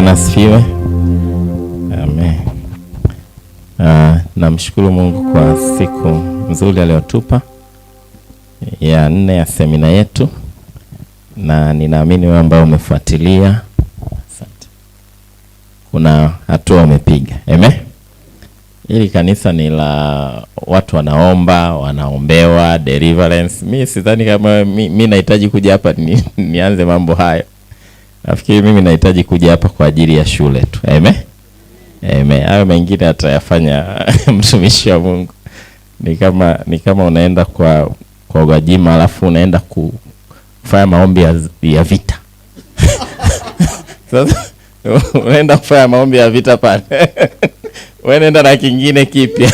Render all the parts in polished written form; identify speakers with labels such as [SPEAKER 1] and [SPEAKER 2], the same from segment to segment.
[SPEAKER 1] Bwana asifiwe. Amen. Namshukuru Mungu kwa siku nzuri aliyotupa ya 4 ya semina yetu, na ninaamini wewe ambao umefuatilia, asante, kuna hatua umepiga. Amen. Hili kanisa ni la watu wanaomba, wanaombewa, deliverance. Mimi sidhani kama mimi nahitaji kuja hapa nianze mambo hayo. Nafikiri mimi nahitaji kuja hapa kwa ajili ya shule tu. Amen. Amen. Hayo mengine atayafanya mtumishi wa Mungu. Ni kama unaenda kwa Gwajima alafu unaenda kufanya maombi ya vita. Sasa unaenda kufanya maombi ya vita pale. Wewe nenda na kingine kipya.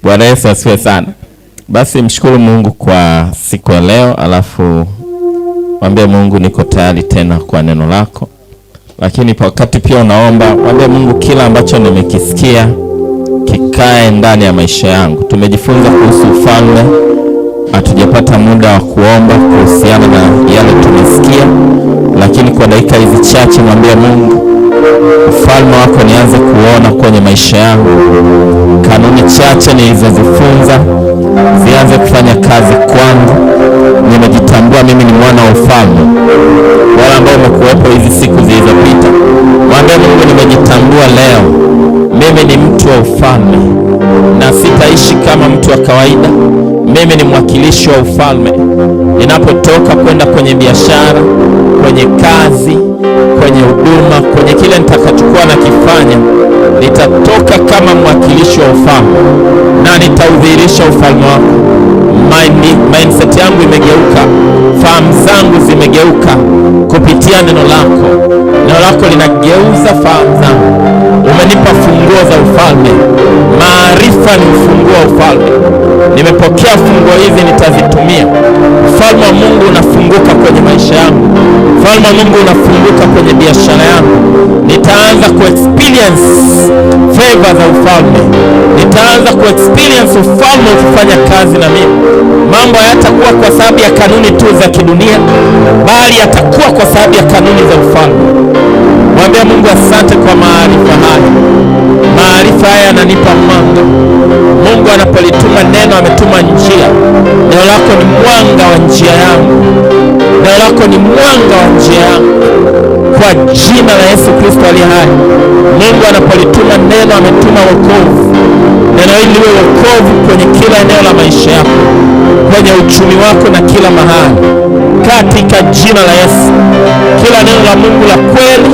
[SPEAKER 1] Bwana Yesu asifiwe sana. Basi mshukuru Mungu kwa siku ya leo, alafu mwambie Mungu niko tayari tena kwa neno lako. Lakini kwa wakati pia unaomba, mwambie Mungu kila ambacho nimekisikia kikae ndani ya maisha yangu. Tumejifunza kuhusu ufalme, hatujapata muda wa kuomba kuhusiana na yale tumesikia, lakini kwa dakika hizi chache mwambie Mungu ufalme wako nianze kuona kwenye maisha yangu. Kanuni chache nilizozifunza zianze kufanya kazi kwangu. Nimejitambua mimi ni mwana wa ufalme. Wale ambao umekuwepo hizi siku zilizopita, mwambie Mungu nimejitambua leo mimi ni mtu wa ufalme na sitaishi kama mtu wa kawaida. Mimi ni mwakilishi wa ufalme. Ninapotoka kwenda kwenye biashara, kwenye kazi, kwenye huduma, kwenye kile nitakachokuwa nakifanya, nitatoka kama mwakilishi wa ufalme na nitaudhihirisha ufalme wako. Mindset yangu imegeuka, fahamu zangu zimegeuka kupitia neno lako. Neno lako linageuza fahamu zangu. Umenipa funguo za ufalme. Maarifa ni ufunguo wa ufalme. Nimepokea funguo hizi, nitazitumia. Ufalme wa Mungu unafunguka kwenye maisha yangu. Ufalme wa Mungu unafunguka kwenye biashara yangu. Nitaanza ku-experience favor za ufalme. Nitaanza ku-experience ufalme ukifanya kazi na mimi. Mambo hayatakuwa kwa sababu ya kanuni tu za kidunia, bali yatakuwa kwa sababu ya kanuni za ufalme. Mwambie Mungu asante kwa maarifa haya. Maarifa haya yananipa mwanga. Mungu anapolituma neno ametuma njia. Neno lako ni mwanga wa njia yangu. Neno lako ni mwanga wa njia yangu. Kwa jina la Yesu Kristo aliye hai. Mungu anapolituma neno ametuma wokovu. Neno hili liwe wokovu kwenye kila eneo la maisha yako, kwenye uchumi wako na kila mahali, katika jina la Yesu. Kila neno la Mungu la kweli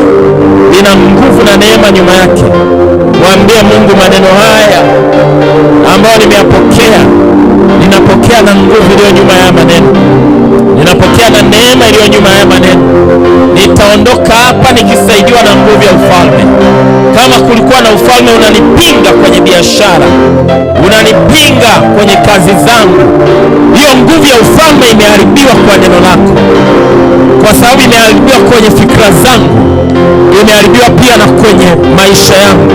[SPEAKER 1] lina nguvu na neema nyuma yake. Mwambie Mungu maneno haya ambayo nimeyapokea, ninapokea na nguvu iliyo nyuma ya maneno. Ninapokea na neema iliyo nyuma ya maneno. Nitaondoka hapa nikisaidiwa na nguvu ya ufalme. Kama kulikuwa na ufalme unanipinga kwenye biashara, unanipinga kwenye kazi zangu, hiyo nguvu ya ufalme imeharibiwa kwa neno lako. Kwa sababu imeharibiwa kwenye fikra zangu, imeharibiwa pia na kwenye maisha yangu,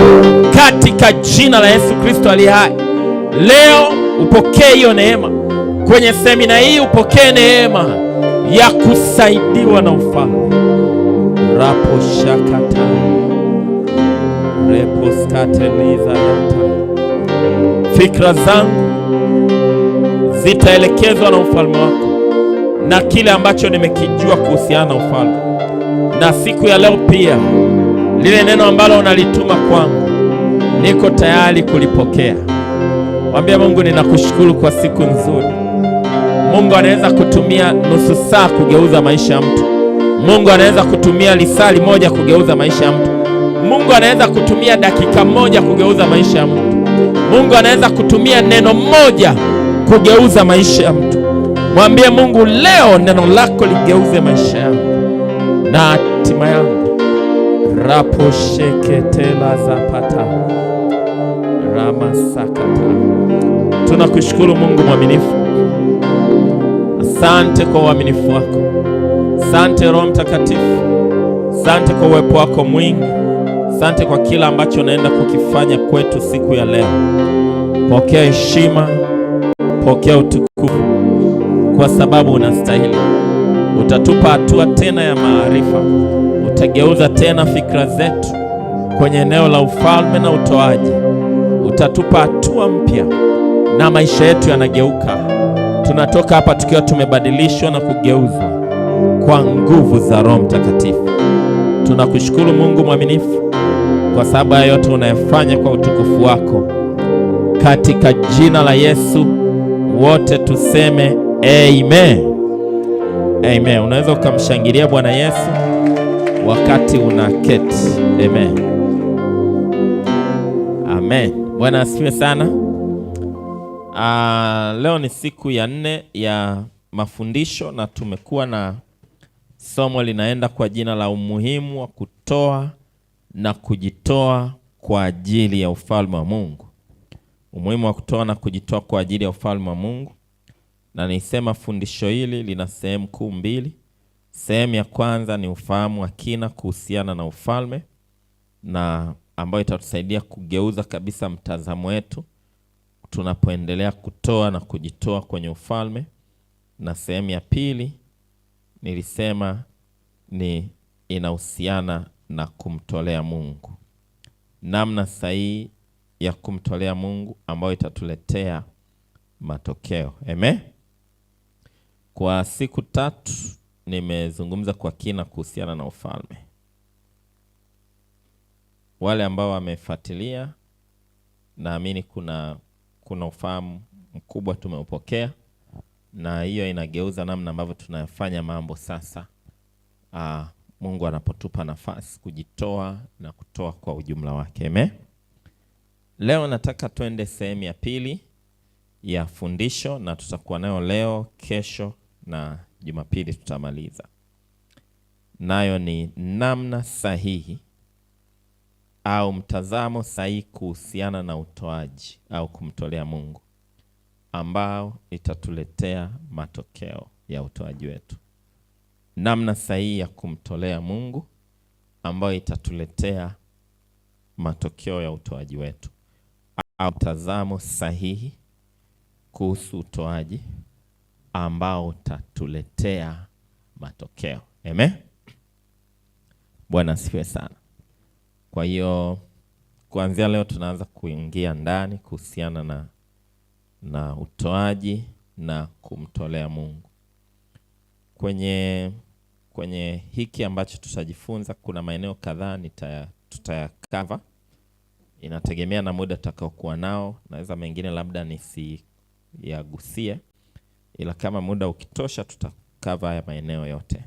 [SPEAKER 1] katika jina la Yesu Kristo aliye hai. Leo upokee hiyo neema. Kwenye semina hii upokee neema ya kusaidiwa na ufalme. Rapo shakata repo skateliza yata. Fikra zangu zitaelekezwa na ufalme wako na kile ambacho nimekijua kuhusiana na ufalme. Na siku ya leo pia lile neno ambalo unalituma kwangu niko tayari kulipokea. Mwambie Mungu ninakushukuru kwa siku nzuri. Mungu anaweza kutumia nusu saa kugeuza maisha ya mtu. Mungu anaweza kutumia lisali moja kugeuza maisha ya mtu. Mungu anaweza kutumia dakika moja kugeuza maisha ya mtu. Mungu anaweza kutumia neno moja kugeuza maisha ya mtu. Mwambie Mungu leo neno lako ligeuze maisha yangu na hatima yangu. Rapo sheketela zapata rama sakata. Tunakushukuru Mungu mwaminifu. Asante kwa uaminifu wako. Asante Roho Mtakatifu. Asante kwa uwepo wako mwingi. Asante kwa kila ambacho unaenda kukifanya kwetu siku ya leo. Pokea heshima, pokea utukufu, kwa sababu unastahili. Utatupa hatua tena ya maarifa. utageuza tena fikra zetu kwenye eneo la ufalme na utoaji. Utatupa hatua mpya na maisha yetu yanageuka. Tunatoka hapa tukiwa tumebadilishwa na kugeuzwa kwa nguvu za Roho Mtakatifu. Tunakushukuru Mungu mwaminifu kwa sababu ya yote unayofanya kwa utukufu wako. Katika jina la Yesu wote tuseme amen. Amen. Unaweza ukamshangilia Bwana Yesu wakati unaketi. Amen. Amen. Bwana asifiwe sana. Leo ni siku ya 4 ya mafundisho na tumekuwa na somo linaenda kwa jina la umuhimu wa kutoa na kujitoa kwa ajili ya ufalme wa Mungu. Umuhimu wa kutoa na kujitoa kwa ajili ya ufalme wa Mungu. Na nisema fundisho hili lina sehemu kuu mbili. Sehemu ya kwanza ni ufahamu wa kina kuhusiana na ufalme, na ambayo itatusaidia kugeuza kabisa mtazamo wetu tunapoendelea kutoa na kujitoa kwenye ufalme. Na sehemu ya pili nilisema ni inahusiana na kumtolea Mungu, namna sahihi ya kumtolea Mungu ambayo itatuletea matokeo. Amen. Kwa siku 3 nimezungumza kwa kina kuhusiana na ufalme. Wale ambao wamefuatilia, naamini kuna ufahamu mkubwa tumeupokea, na hiyo inageuza namna ambavyo tunafanya mambo sasa. Mungu anapotupa nafasi kujitoa na kutoa kwa ujumla wake. Amen. Leo nataka twende sehemu ya pili ya fundisho, na tutakuwa nayo leo, kesho na Jumapili tutamaliza. Nayo ni namna sahihi au mtazamo sahihi kuhusiana na utoaji au kumtolea Mungu ambao itatuletea matokeo ya utoaji wetu. Namna sahihi ya kumtolea Mungu ambao itatuletea matokeo ya utoaji wetu, au mtazamo sahihi kuhusu utoaji ambao utatuletea matokeo. Amen. Bwana asifiwe sana. Kwa hiyo kuanzia leo tunaanza kuingia ndani kuhusiana na utoaji na kumtolea Mungu. Kwenye hiki ambacho tutajifunza kuna maeneo kadhaa tutayakava. Inategemea na muda tutakaokuwa nao, naweza mengine labda nisiyagusie, ila kama muda ukitosha tutakava haya maeneo yote.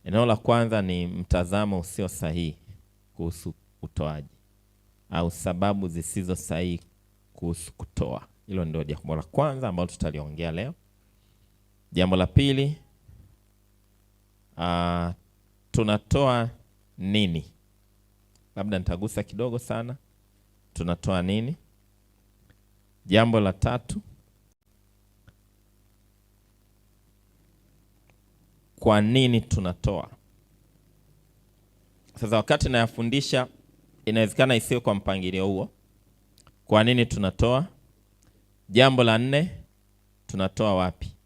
[SPEAKER 1] Eneo la kwanza ni mtazamo usio sahihi kuhusu utoaji au sababu zisizo sahihi kuhusu kutoa. Hilo ndio jambo la kwanza ambalo tutaliongea leo. Jambo la pili, tunatoa nini? Labda nitagusa kidogo sana. Tunatoa nini? Jambo la tatu, kwa nini tunatoa? Sasa wakati nayafundisha inawezekana isiwe kwa mpangilio huo. Kwa nini tunatoa? Jambo la 4, tunatoa wapi?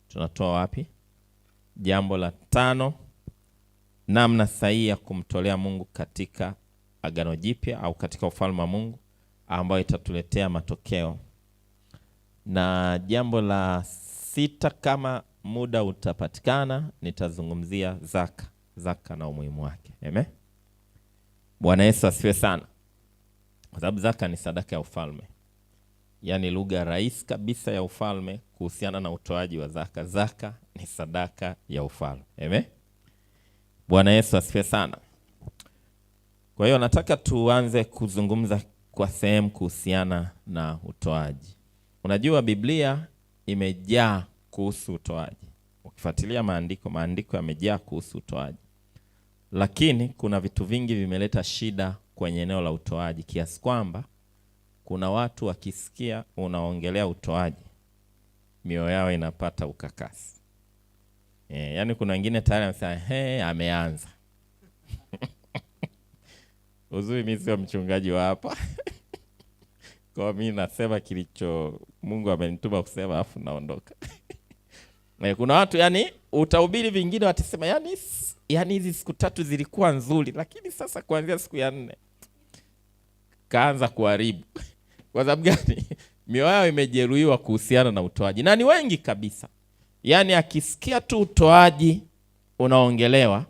[SPEAKER 1] Tunatoa wapi? Jambo la 5, namna sahihi ya kumtolea Mungu katika Agano Jipya au katika ufalme wa Mungu ambayo itatuletea matokeo. Na jambo la 6, kama muda utapatikana, nitazungumzia zaka na umuhimu wake. Amen. Bwana Yesu asifiwe sana. Kwa sababu zaka ni sadaka ya ufalme. Yaani lugha rahisi kabisa ya ufalme kuhusiana na utoaji wa zaka. Zaka ni sadaka ya ufalme. Amen. Bwana Yesu asifiwe sana. Kwa hiyo nataka tuanze kuzungumza kwa sehemu kuhusiana na utoaji. Unajua Biblia imejaa kuhusu utoaji. Ukifuatilia maandiko yamejaa kuhusu utoaji. Lakini kuna vitu vingi vimeleta shida kwenye eneo la utoaji kiasi kwamba kuna watu wakisikia unaongelea utoaji mioyo yao inapata ukakasi. Yaani kuna wengine tayari wanasema ameanza. Uzuri mimi sio mchungaji wa hapa. Kwa mimi nasema kilicho Mungu amenituma kusema afu naondoka. Kuna watu yani utahubiri vingine watasema yani yani hizi siku 3 zilikuwa nzuri, lakini sasa kuanzia siku ya 4 kaanza kuharibu. Kwa sababu gani? Mioyo yao imejeruhiwa kuhusiana na utoaji. Na ni wengi kabisa. Yani akisikia tu utoaji unaongelewa,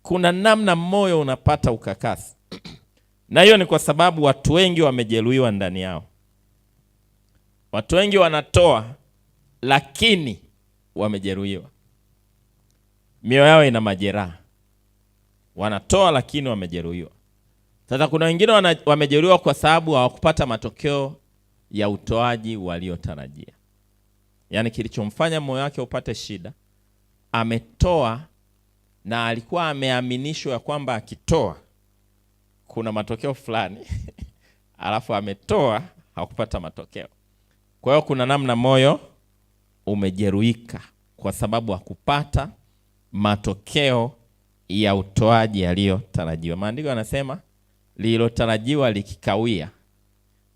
[SPEAKER 1] kuna namna moyo unapata ukakasi. Na hiyo ni kwa sababu watu wengi wamejeruhiwa ndani yao. Watu wengi wanatoa lakini wamejeruhiwa. Mioyo yao ina majeraha. Wanatoa lakini wamejeruhiwa. Sasa kuna wengine wamejeruhiwa kwa sababu hawakupata matokeo ya utoaji waliotarajia. Yaani kilichomfanya moyo wake upate shida, ametoa na alikuwa ameaminishwa ya kwamba akitoa kuna matokeo fulani. Alafu ametoa hakupata matokeo. Kwa hiyo kuna namna moyo umejeruhika kwa sababu hakupata matokeo ya utoaji yaliyotarajiwa. Maandiko yanasema lililotarajiwa likikawia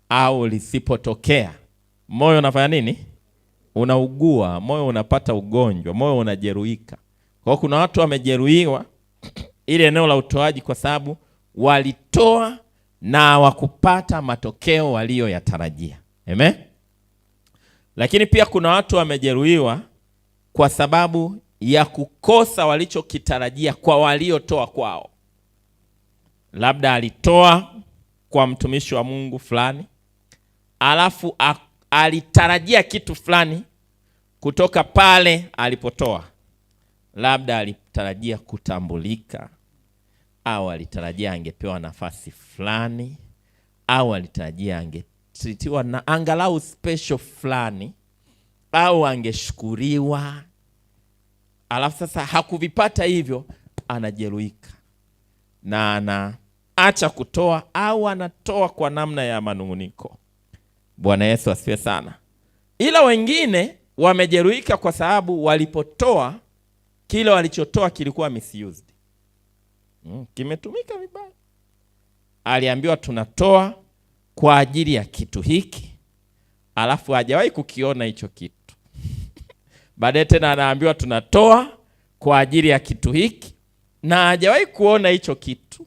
[SPEAKER 1] au lisipotokea, moyo unafanya nini? Unaugua, moyo unapata ugonjwa, moyo unajeruhika. Kwa hiyo kuna watu wamejeruhiwa ile eneo la utoaji kwa sababu walitoa na wakupata matokeo walioyatarajia. Amen. Lakini pia kuna watu wamejeruhiwa kwa sababu ya kukosa walichokitarajia kwa waliotoa kwao. Labda alitoa kwa mtumishi wa Mungu fulani, alafu alitarajia kitu fulani kutoka pale alipotoa. Labda alitarajia kutambulika, au alitarajia angepewa nafasi fulani, au alitarajia angetritiwa na angalau special fulani, au angeshukuriwa. Alafu sasa hakuvipata hivyo, anajeruhika na anaacha kutoa au anatoa kwa namna ya manunguniko. Bwana Yesu asifiwe sana. Ila wengine wamejeruhika kwa sababu walipotoa, kile walichotoa kilikuwa misused. Kimetumika vibaya. Aliambiwa tunatoa kwa ajili ya kitu hiki, alafu hajawahi kukiona hicho kitu. Baadaye tena anaambiwa tunatoa kwa ajili ya kitu hiki, na hajawahi kuona hicho kitu.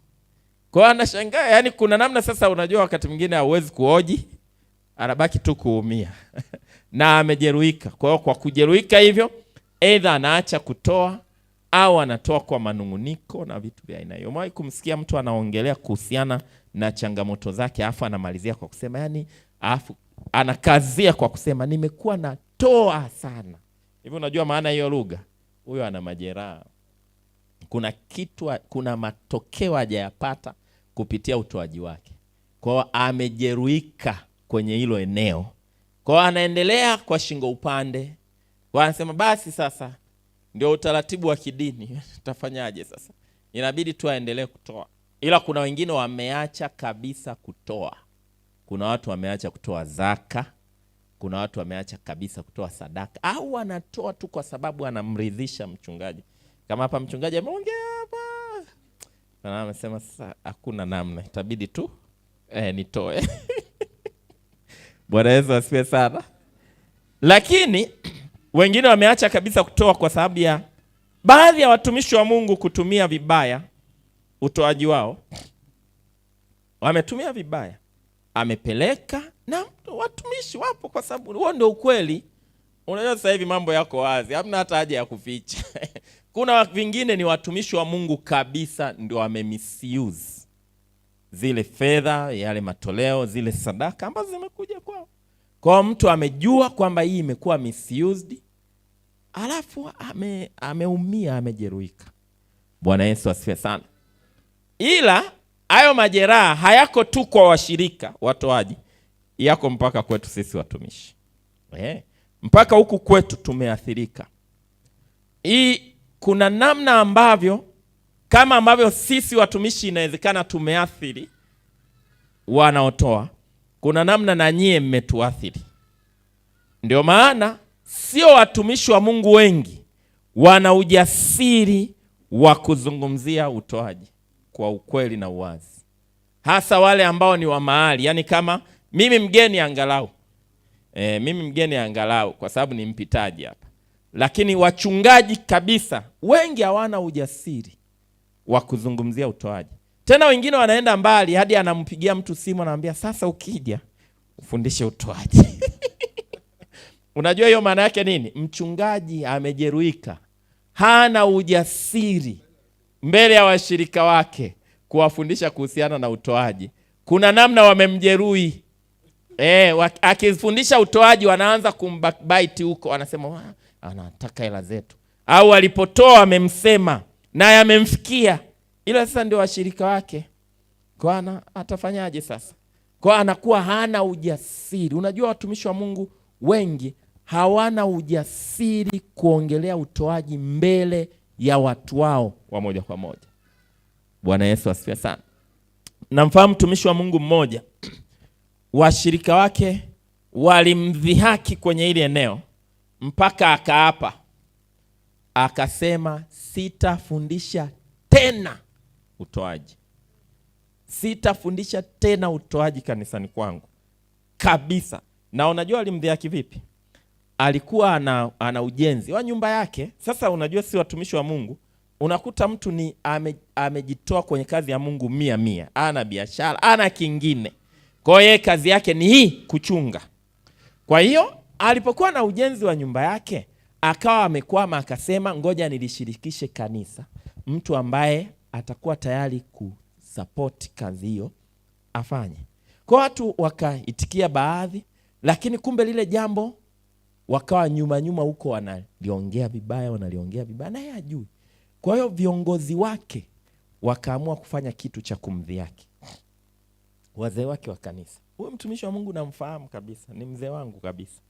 [SPEAKER 1] Kwa hiyo anashangaa, yani kuna namna sasa, unajua wakati mwingine hauwezi kuoji, anabaki tu kuumia. Na amejeruhika. Kwa hiyo kwa kujeruhika hivyo, either anaacha kutoa au anatoa kwa manunguniko na vitu vya aina hiyo. Umewahi kumsikia mtu anaongelea kuhusiana na changamoto zake, afu anamalizia kwa kusema yani, afu anakazia kwa kusema nimekuwa natoa sana. Hivi unajua maana hiyo lugha? Huyo ana majeraha. Kuna kitu, kuna matokeo hajayapata kupitia utoaji wake. Kwa hiyo amejeruhika kwenye hilo eneo. Kwa hiyo anaendelea kwa shingo upande. Kwa anasema basi sasa ndio utaratibu wa kidini. Tafanyaje sasa? Inabidi tu aendelee kutoa. Ila kuna wengine wameacha kabisa kutoa. Kuna watu wameacha kutoa zaka. Kuna watu wameacha kabisa kutoa sadaka, au anatoa tu kwa sababu anamridhisha mchungaji. Kama hapa mchungaji ameongea hapa, na anasema sasa hakuna namna, itabidi tu nitoe. Bwana Yesu asifiwe sana. Lakini wengine wameacha kabisa kutoa kwa sababu ya baadhi ya watumishi wa Mungu kutumia vibaya utoaji wao. Wametumia vibaya. Amepeleka na watumishi wapo, kwa sababu huo ndio ukweli. Unajua sasa hivi mambo yako wazi, hamna hata haja ya kuficha. Kuna vingine ni watumishi wa Mungu kabisa ndio wamemisuse zile fedha, yale matoleo, zile sadaka ambazo zimekuja kwao. Kwa mtu amejua kwamba hii imekuwa misused, alafu ameumia, amejeruhika. Bwana Yesu asifiwe sana. Ila hayo majeraha hayako tu kwa washirika watoaji, yako mpaka kwetu sisi watumishi. Mpaka huku kwetu tumeathirika. Kuna namna ambavyo, kama ambavyo sisi watumishi inawezekana tumeathiri wanaotoa, kuna namna na nyie mmetuathiri. Ndio maana sio watumishi wa Mungu wengi wana ujasiri wa kuzungumzia utoaji kwa ukweli na uwazi. Hasa wale ambao ni wa mahali, yani kama mimi mgeni angalau, kwa sababu ni mpitaji hapa. Lakini wachungaji kabisa wengi hawana ujasiri wa kuzungumzia utoaji. Tena wengine wanaenda mbali hadi anampigia mtu simu anamwambia sasa ukija ufundishe utoaji. Unajua hiyo maana yake nini? Mchungaji amejeruhika, hana ujasiri mbele ya washirika wake kuwafundisha kuhusiana na utoaji. Kuna namna wamemjeruhi. Akifundisha utoaji wanaanza kumbackbite huko, anasema anataka hela zetu, au alipotoa amemsema naye amemfikia. Ila sasa ndio washirika wake, kwa atafanyaje sasa? Kwa anakuwa hana ujasiri. Unajua watumishi wa Mungu wengi hawana ujasiri kuongelea utoaji mbele ya watu wao wa moja kwa moja. Bwana Yesu asifiwe sana. Namfahamu mtumishi wa Mungu mmoja, washirika wake walimdhihaki kwenye ile eneo mpaka akaapa, akasema sitafundisha tena utoaji. Sitafundisha tena utoaji kanisani kwangu kabisa. Na unajua alimdhihaki vipi? Alikuwa ana ujenzi wa nyumba yake. Sasa unajua si watumishi wa Mungu, unakuta mtu ni amejitoa kwenye kazi ya Mungu 100%, ana biashara, ana kingine. Kwa hiyo kazi yake ni hii, kuchunga. Kwa hiyo alipokuwa na ujenzi wa nyumba yake, akawa amekwama, akasema ngoja nilishirikishe kanisa, mtu ambaye atakuwa tayari kusupport kazi hiyo afanye. Kwa watu wakaitikia baadhi, lakini kumbe lile jambo wakawa nyuma huko wanaliongea vibaya, naye hajui. Kwa hiyo viongozi wake wakaamua kufanya kitu cha kumdhihaki. Wazee wake wa kanisa, huyu mtumishi wa Mungu namfahamu kabisa, ni mzee wangu kabisa,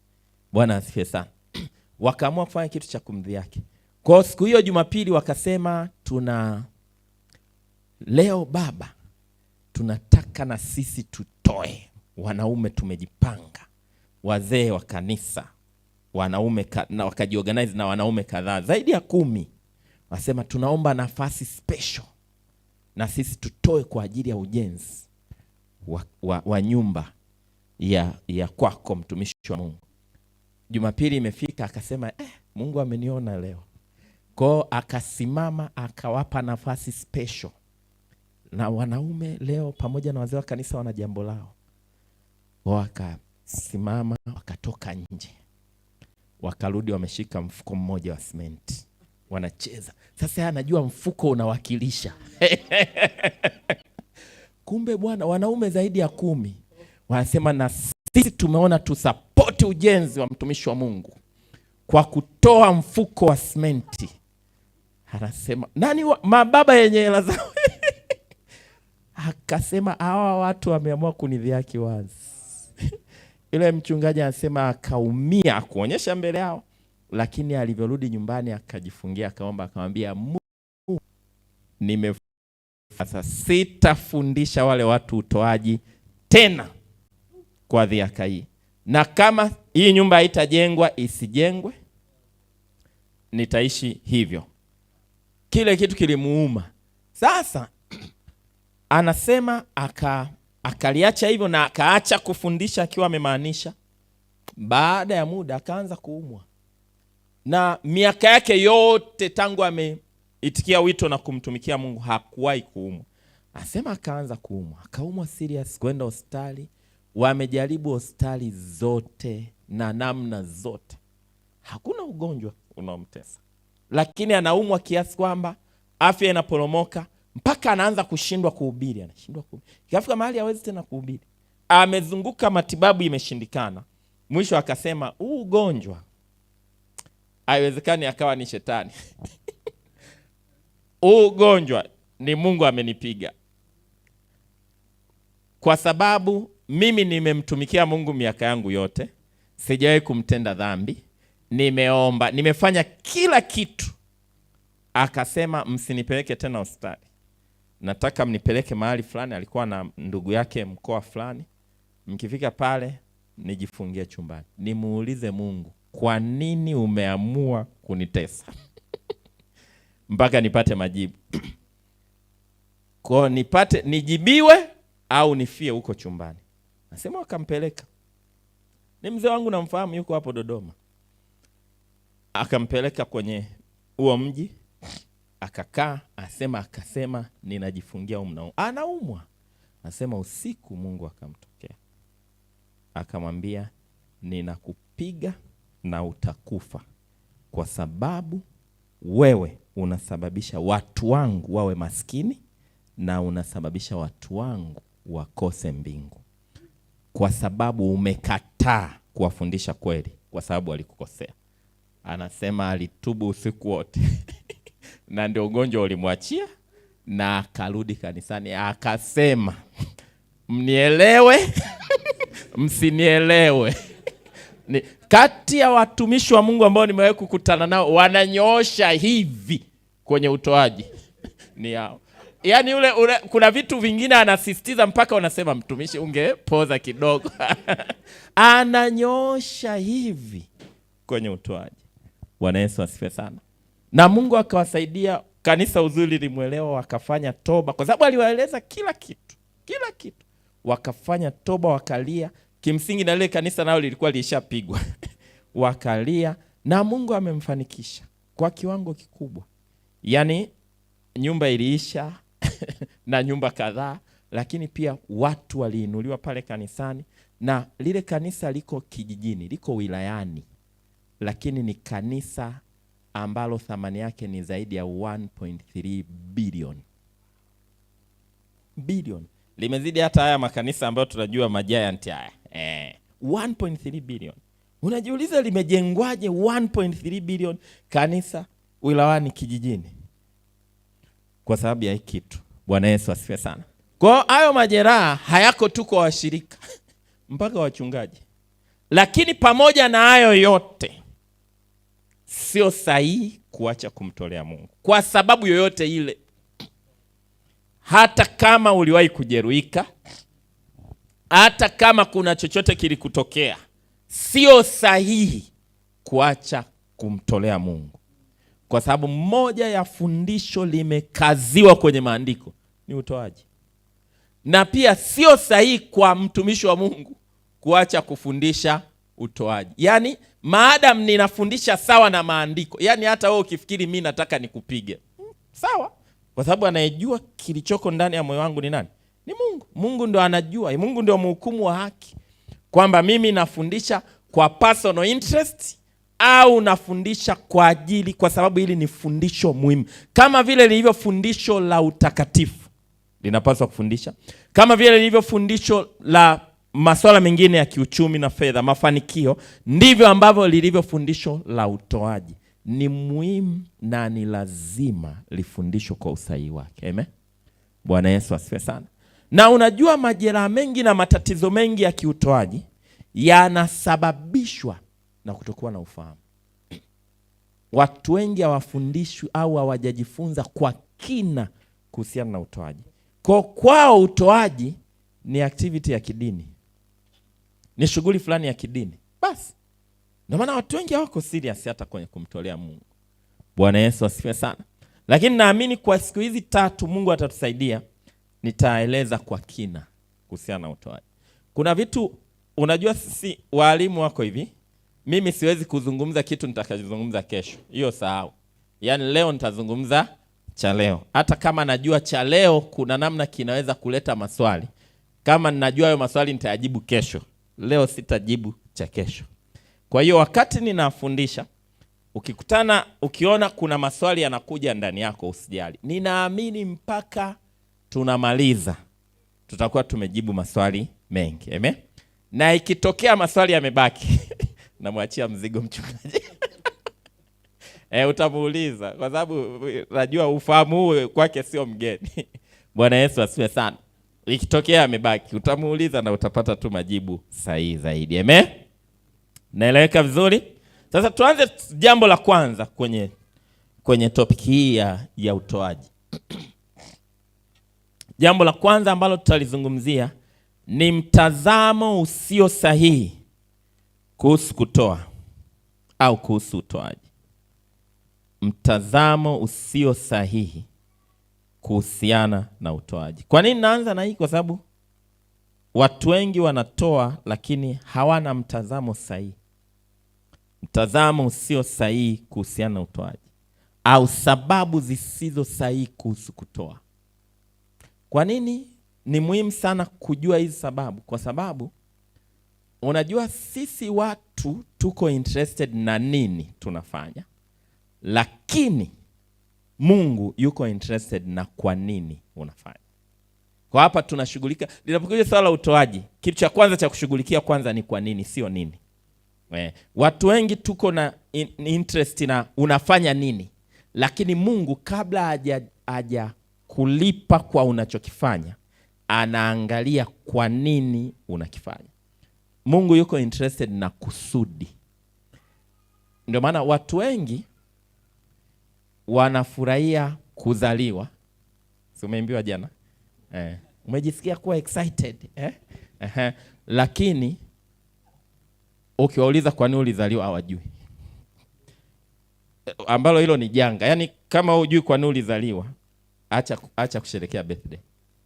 [SPEAKER 1] Bwana asifiwe sana. Wakaamua kufanya kitu cha kumdhihaki. Kwa siku hiyo Jumapili wakasema, leo baba, tunataka na sisi tutoe. Wanaume tumejipanga, wazee wa kanisa, wanaume na wakajiorganize na wanaume kadhaa zaidi ya 10. Wasema tunaomba nafasi special na sisi tutoe kwa ajili ya ujenzi wa nyumba ya kwako mtumishi wa Mungu. Jumapili imefika, akasema Mungu ameniona leo. Kwa akasimama akawapa nafasi special. Na wanaume leo pamoja na wazee wa kanisa wana jambo lao. Wakasimama wakatoka nje. Wakarudi wameshika mfuko mmoja wa simenti. Wanacheza. Sasa anajua mfuko unawakilisha. Kumbe bwana, wanaume zaidi ya 10 wanasema na sisi tumeona tusapoti ujenzi wa mtumishi wa Mungu kwa kutoa mfuko wa simenti. Anasema nani mababa yenye hela zao? Akasema hawa watu wameamua kunidhihaki wazi. Ile mchungaji anasema akaumia kuonyesha mbele yao, lakini alivyorudi nyumbani akajifungia, akaomba, akamwambia Mungu, sasa sitafundisha wale watu utoaji tena kwa dhihaka hii. Na kama hii nyumba haitajengwa isijengwe, nitaishi hivyo. Kile kitu kilimuuma. Sasa anasema akaliacha hivyo na akaacha kufundisha akiwa amemaanisha. Baada ya muda akaanza kuumwa. Na miaka yake yote tangu ameitikia wito na kumtumikia Mungu hakuwahi kuumwa. Anasema akaanza kuumwa. Akaumwa serious, kwenda hospitali. Wamejaribu hospitali zote na namna zote, hakuna ugonjwa unaomtesa. Lakini anaumwa kiasi kwamba afya inaporomoka mpaka anaanza kushindwa kuhubiri. Anashindwa kuhubiri. Ikafika mahali hawezi tena kuhubiri. Amezunguka matibabu imeshindikana. Mwisho akasema huu ugonjwa haiwezekani akawa ni shetani. Huu ugonjwa ni Mungu amenipiga. Kwa sababu mimi nimemtumikia Mungu miaka yangu yote, sijawahi kumtenda dhambi, nimeomba, nimefanya kila kitu. Akasema msinipeleke tena hospitali. Nataka mnipeleke mahali fulani, alikuwa na ndugu yake mkoa fulani. Mkifika pale nijifungie chumbani. Nimuulize Mungu, kwa nini umeamua kunitesa? Mpaka nipate majibu. Kwa nijibiwe au nifie huko chumbani. Nasema wakampeleka. Ni mzee wangu namfahamu, yuko hapo Dodoma. Akampeleka kwenye huo mji. Akakaa, akasema ninajifungia mnao. Anaumwa. Anasema usiku Mungu akamtokea. Akamwambia ninakupiga na utakufa, kwa sababu wewe unasababisha watu wangu wawe maskini na unasababisha watu wangu wakose mbingu, kwa sababu umekataa kuwafundisha kweli, kwa sababu walikukosea. Anasema alitubu usiku wote na ndio ugonjwa ulimwachia, na akarudi kanisani akasema mnielewe msinielewe. Ni kati ya watumishi wa Mungu ambao nimewahi kukutana nao wananyoosha hivi kwenye utoaji ni hao. Yaani kuna vitu vingine anasisitiza mpaka unasema mtumishi ungepoza kidogo. Ananyoosha hivi kwenye utoaji. Bwana Yesu asifiwe sana. Na Mungu akawasaidia, kanisa uzuri limuelewa, wakafanya toba kwa sababu aliwaeleza kila kitu. Wakafanya toba, wakalia. Kimsingi na lile kanisa nalo lilikuwa lishapigwa. Wakalia na Mungu amemfanikisha kwa kiwango kikubwa. Yaani nyumba iliisha na nyumba kadhaa, lakini pia watu waliinuliwa pale kanisani. Na lile kanisa liko kijijini, liko wilayani, lakini ni kanisa ambalo thamani yake ni zaidi ya 1.3 bilioni. Limezidi hata haya makanisa ambayo tunajua majiant haya. 1.3 bilioni. Unajiuliza limejengwaje 1.3 bilioni kanisa wilayani kijijini? Kwa sababu ya hiki kitu. Bwana Yesu asifiwe sana. Kwa hayo majeraha hayako tu kwa washirika mpaka wachungaji. Lakini pamoja na hayo yote, sio sahihi kuacha kumtolea Mungu kwa sababu yoyote ile. Hata kama uliwahi kujeruhika, hata kama kuna chochote kilikutokea, sio sahihi kuacha kumtolea Mungu. Kwa sababu moja ya fundisho limekaziwa kwenye maandiko ni utoaji. Na pia sio sahihi kwa mtumishi wa Mungu kuacha kufundisha utoaji. Yaani maadamu ninafundisha sawa na maandiko, yaani hata wewe ukifikiri mimi nataka nikupige, sawa. Kwa sababu anayejua kilichoko ndani ya moyo wangu ni nani? Ni Mungu. Mungu ndo anajua. Mungu ndio mhukumu wa haki. Kwamba mimi nafundisha kwa personal interest au nafundisha kwa ajili, kwa sababu hili ni fundisho muhimu. Kama vile lilivyo fundisho la utakatifu linapaswa kufundisha, kama vile lilivyo fundisho la masuala mengine ya kiuchumi na fedha, mafanikio, ndivyo ambavyo lilivyo fundisho la utoaji. Ni muhimu na ni lazima lifundishwe kwa usahihi wake. Amen. Bwana Yesu asifiwe sana. Na unajua majeraha mengi na matatizo mengi ya kiutoaji yanasababishwa na kutokuwa na ufahamu. Watu wengi hawafundishwi au hawajajifunza kwa kina kuhusiana na utoaji. Kwao utoaji ni activity ya kidini, ni shughuli fulani ya kidini basi. Ndio maana watu wengi hawako serious hata kwenye kumtolea Mungu. Bwana Yesu asifiwe sana. Lakini naamini kwa siku hizi 3 Mungu atatusaidia, nitaeleza kwa kina kuhusiana na utoaji. Kuna vitu unajua, sisi walimu wako hivi, mimi siwezi kuzungumza kitu nitakachozungumza kesho. Hiyo sahau. Yaani leo nitazungumza cha leo. Hata kama najua cha leo kuna namna kinaweza kuleta maswali. Kama ninajua hayo maswali nitayajibu kesho. Leo sitajibu cha kesho. Kwa hiyo wakati ninafundisha, ukiona kuna maswali yanakuja ndani yako, usijali. Ninaamini mpaka tunamaliza tutakuwa tumejibu maswali mengi. Amen. Na ikitokea maswali yamebaki namwachia mzigo mchungaji. Utamuuliza kwa sababu najua ufahamu huu kwake sio mgeni. Bwana Yesu asifiwe sana. Ikitokea yamebaki utamuuliza na utapata tu majibu sahihi zaidi. Amen. Naeleweka vizuri? Sasa tuanze jambo la kwanza kwenye topic hii ya utoaji. Jambo la kwanza ambalo tutalizungumzia ni mtazamo usio sahihi kuhusu kutoa au kuhusu utoaji. Mtazamo usio sahihi kuhusiana na utoaji. Kwa nini naanza na hii? Kwa sababu watu wengi wanatoa lakini hawana mtazamo sahihi. Mtazamo usio sahihi kuhusiana na utoaji. au sababu zisizo sahihi kuhusu kutoa. Kwa nini ni muhimu sana kujua hizi sababu? Kwa sababu unajua sisi watu tuko interested na nini tunafanya, lakini Mungu yuko interested na kwa nini unafanya. Kwa hapa tunashughulika, linapokuja swala la utoaji, kitu cha kwanza cha kushughulikia kwanza ni kwa nini, sio nini. Watu wengi tuko na interest na unafanya nini, lakini Mungu kabla haja kulipa kwa unachokifanya, anaangalia kwa nini unakifanya. Mungu yuko interested na kusudi. Ndio maana watu wengi wanafurahia kuzaliwa. Si umeambiwa jana? Umejisikia kuwa excited lakini ukiwauliza kwa nini ulizaliwa hawajui. Ambalo hilo ni janga. Yaani kama hujui kwa nini ulizaliwa, acha kusherehekea birthday.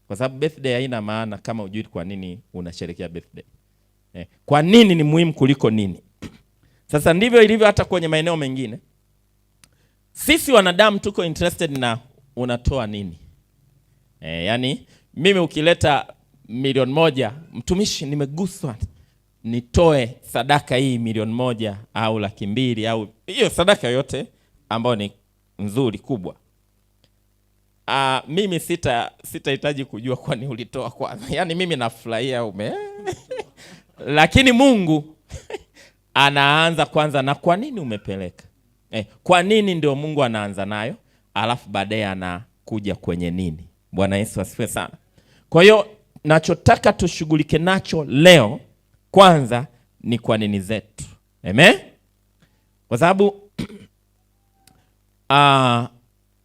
[SPEAKER 1] Kwa sababu birthday haina maana kama hujui kwa nini unasherehekea birthday. Kwa nini ni muhimu kuliko nini. Sasa ndivyo ilivyo hata kwenye maeneo mengine. Sisi wanadamu tuko interested na unatoa nini. Yaani mimi ukileta 1,000,000, mtumishi nimeguswa, nitoe sadaka hii 1,000,000 au 200,000 au hiyo sadaka yote ambayo ni nzuri kubwa. Mimi sitahitaji kujua kwa nini ulitoa kwanza. Yaani mimi nafurahia lakini Mungu anaanza kwanza na kwa nini umepeleka. Kwa nini ndio Mungu anaanza nayo, alafu baadaye anakuja kwenye nini. Bwana Yesu asifiwe sana. Kwa hiyo nachotaka tushughulike nacho leo kwanza ni kwa nini zetu. Amen? Kwa sababu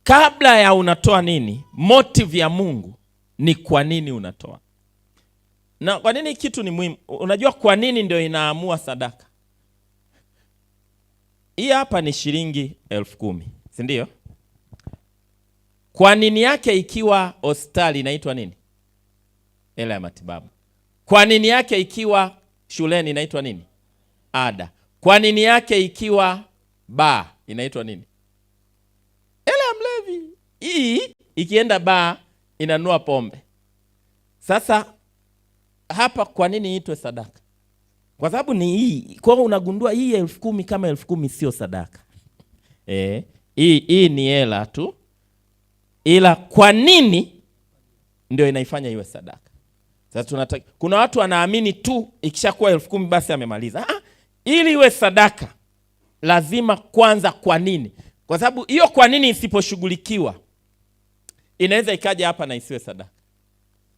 [SPEAKER 1] kabla ya unatoa nini, motive ya Mungu ni kwa nini unatoa. Na kwa nini kitu ni muhimu? Unajua kwa nini ndio inaamua sadaka. Hii hapa ni shilingi 10,000, si ndio? Kwa nini yake ikiwa hospitali inaitwa nini? Hela ya matibabu. Kwa nini yake ikiwa shuleni inaitwa nini? Ada. Kwa nini yake ikiwa baa inaitwa nini? Hela ya mlevi. Hii ikienda baa inanunua pombe. Sasa hapa kwa nini itwe sadaka? Kwa sababu ni hii. Kwa hiyo unagundua hii 10,000 kama 10,000 sio sadaka. Hii ni hela tu. Ila kwa nini ndio inaifanya iwe sadaka. Sasa kuna watu wanaamini tu ikishakuwa 10,000 basi amemaliza. Ili iwe sadaka lazima kwanza kwa nini. Kwa sababu hiyo kwa nini isiposhughulikiwa inaweza ikaja hapa na isiwe sadaka.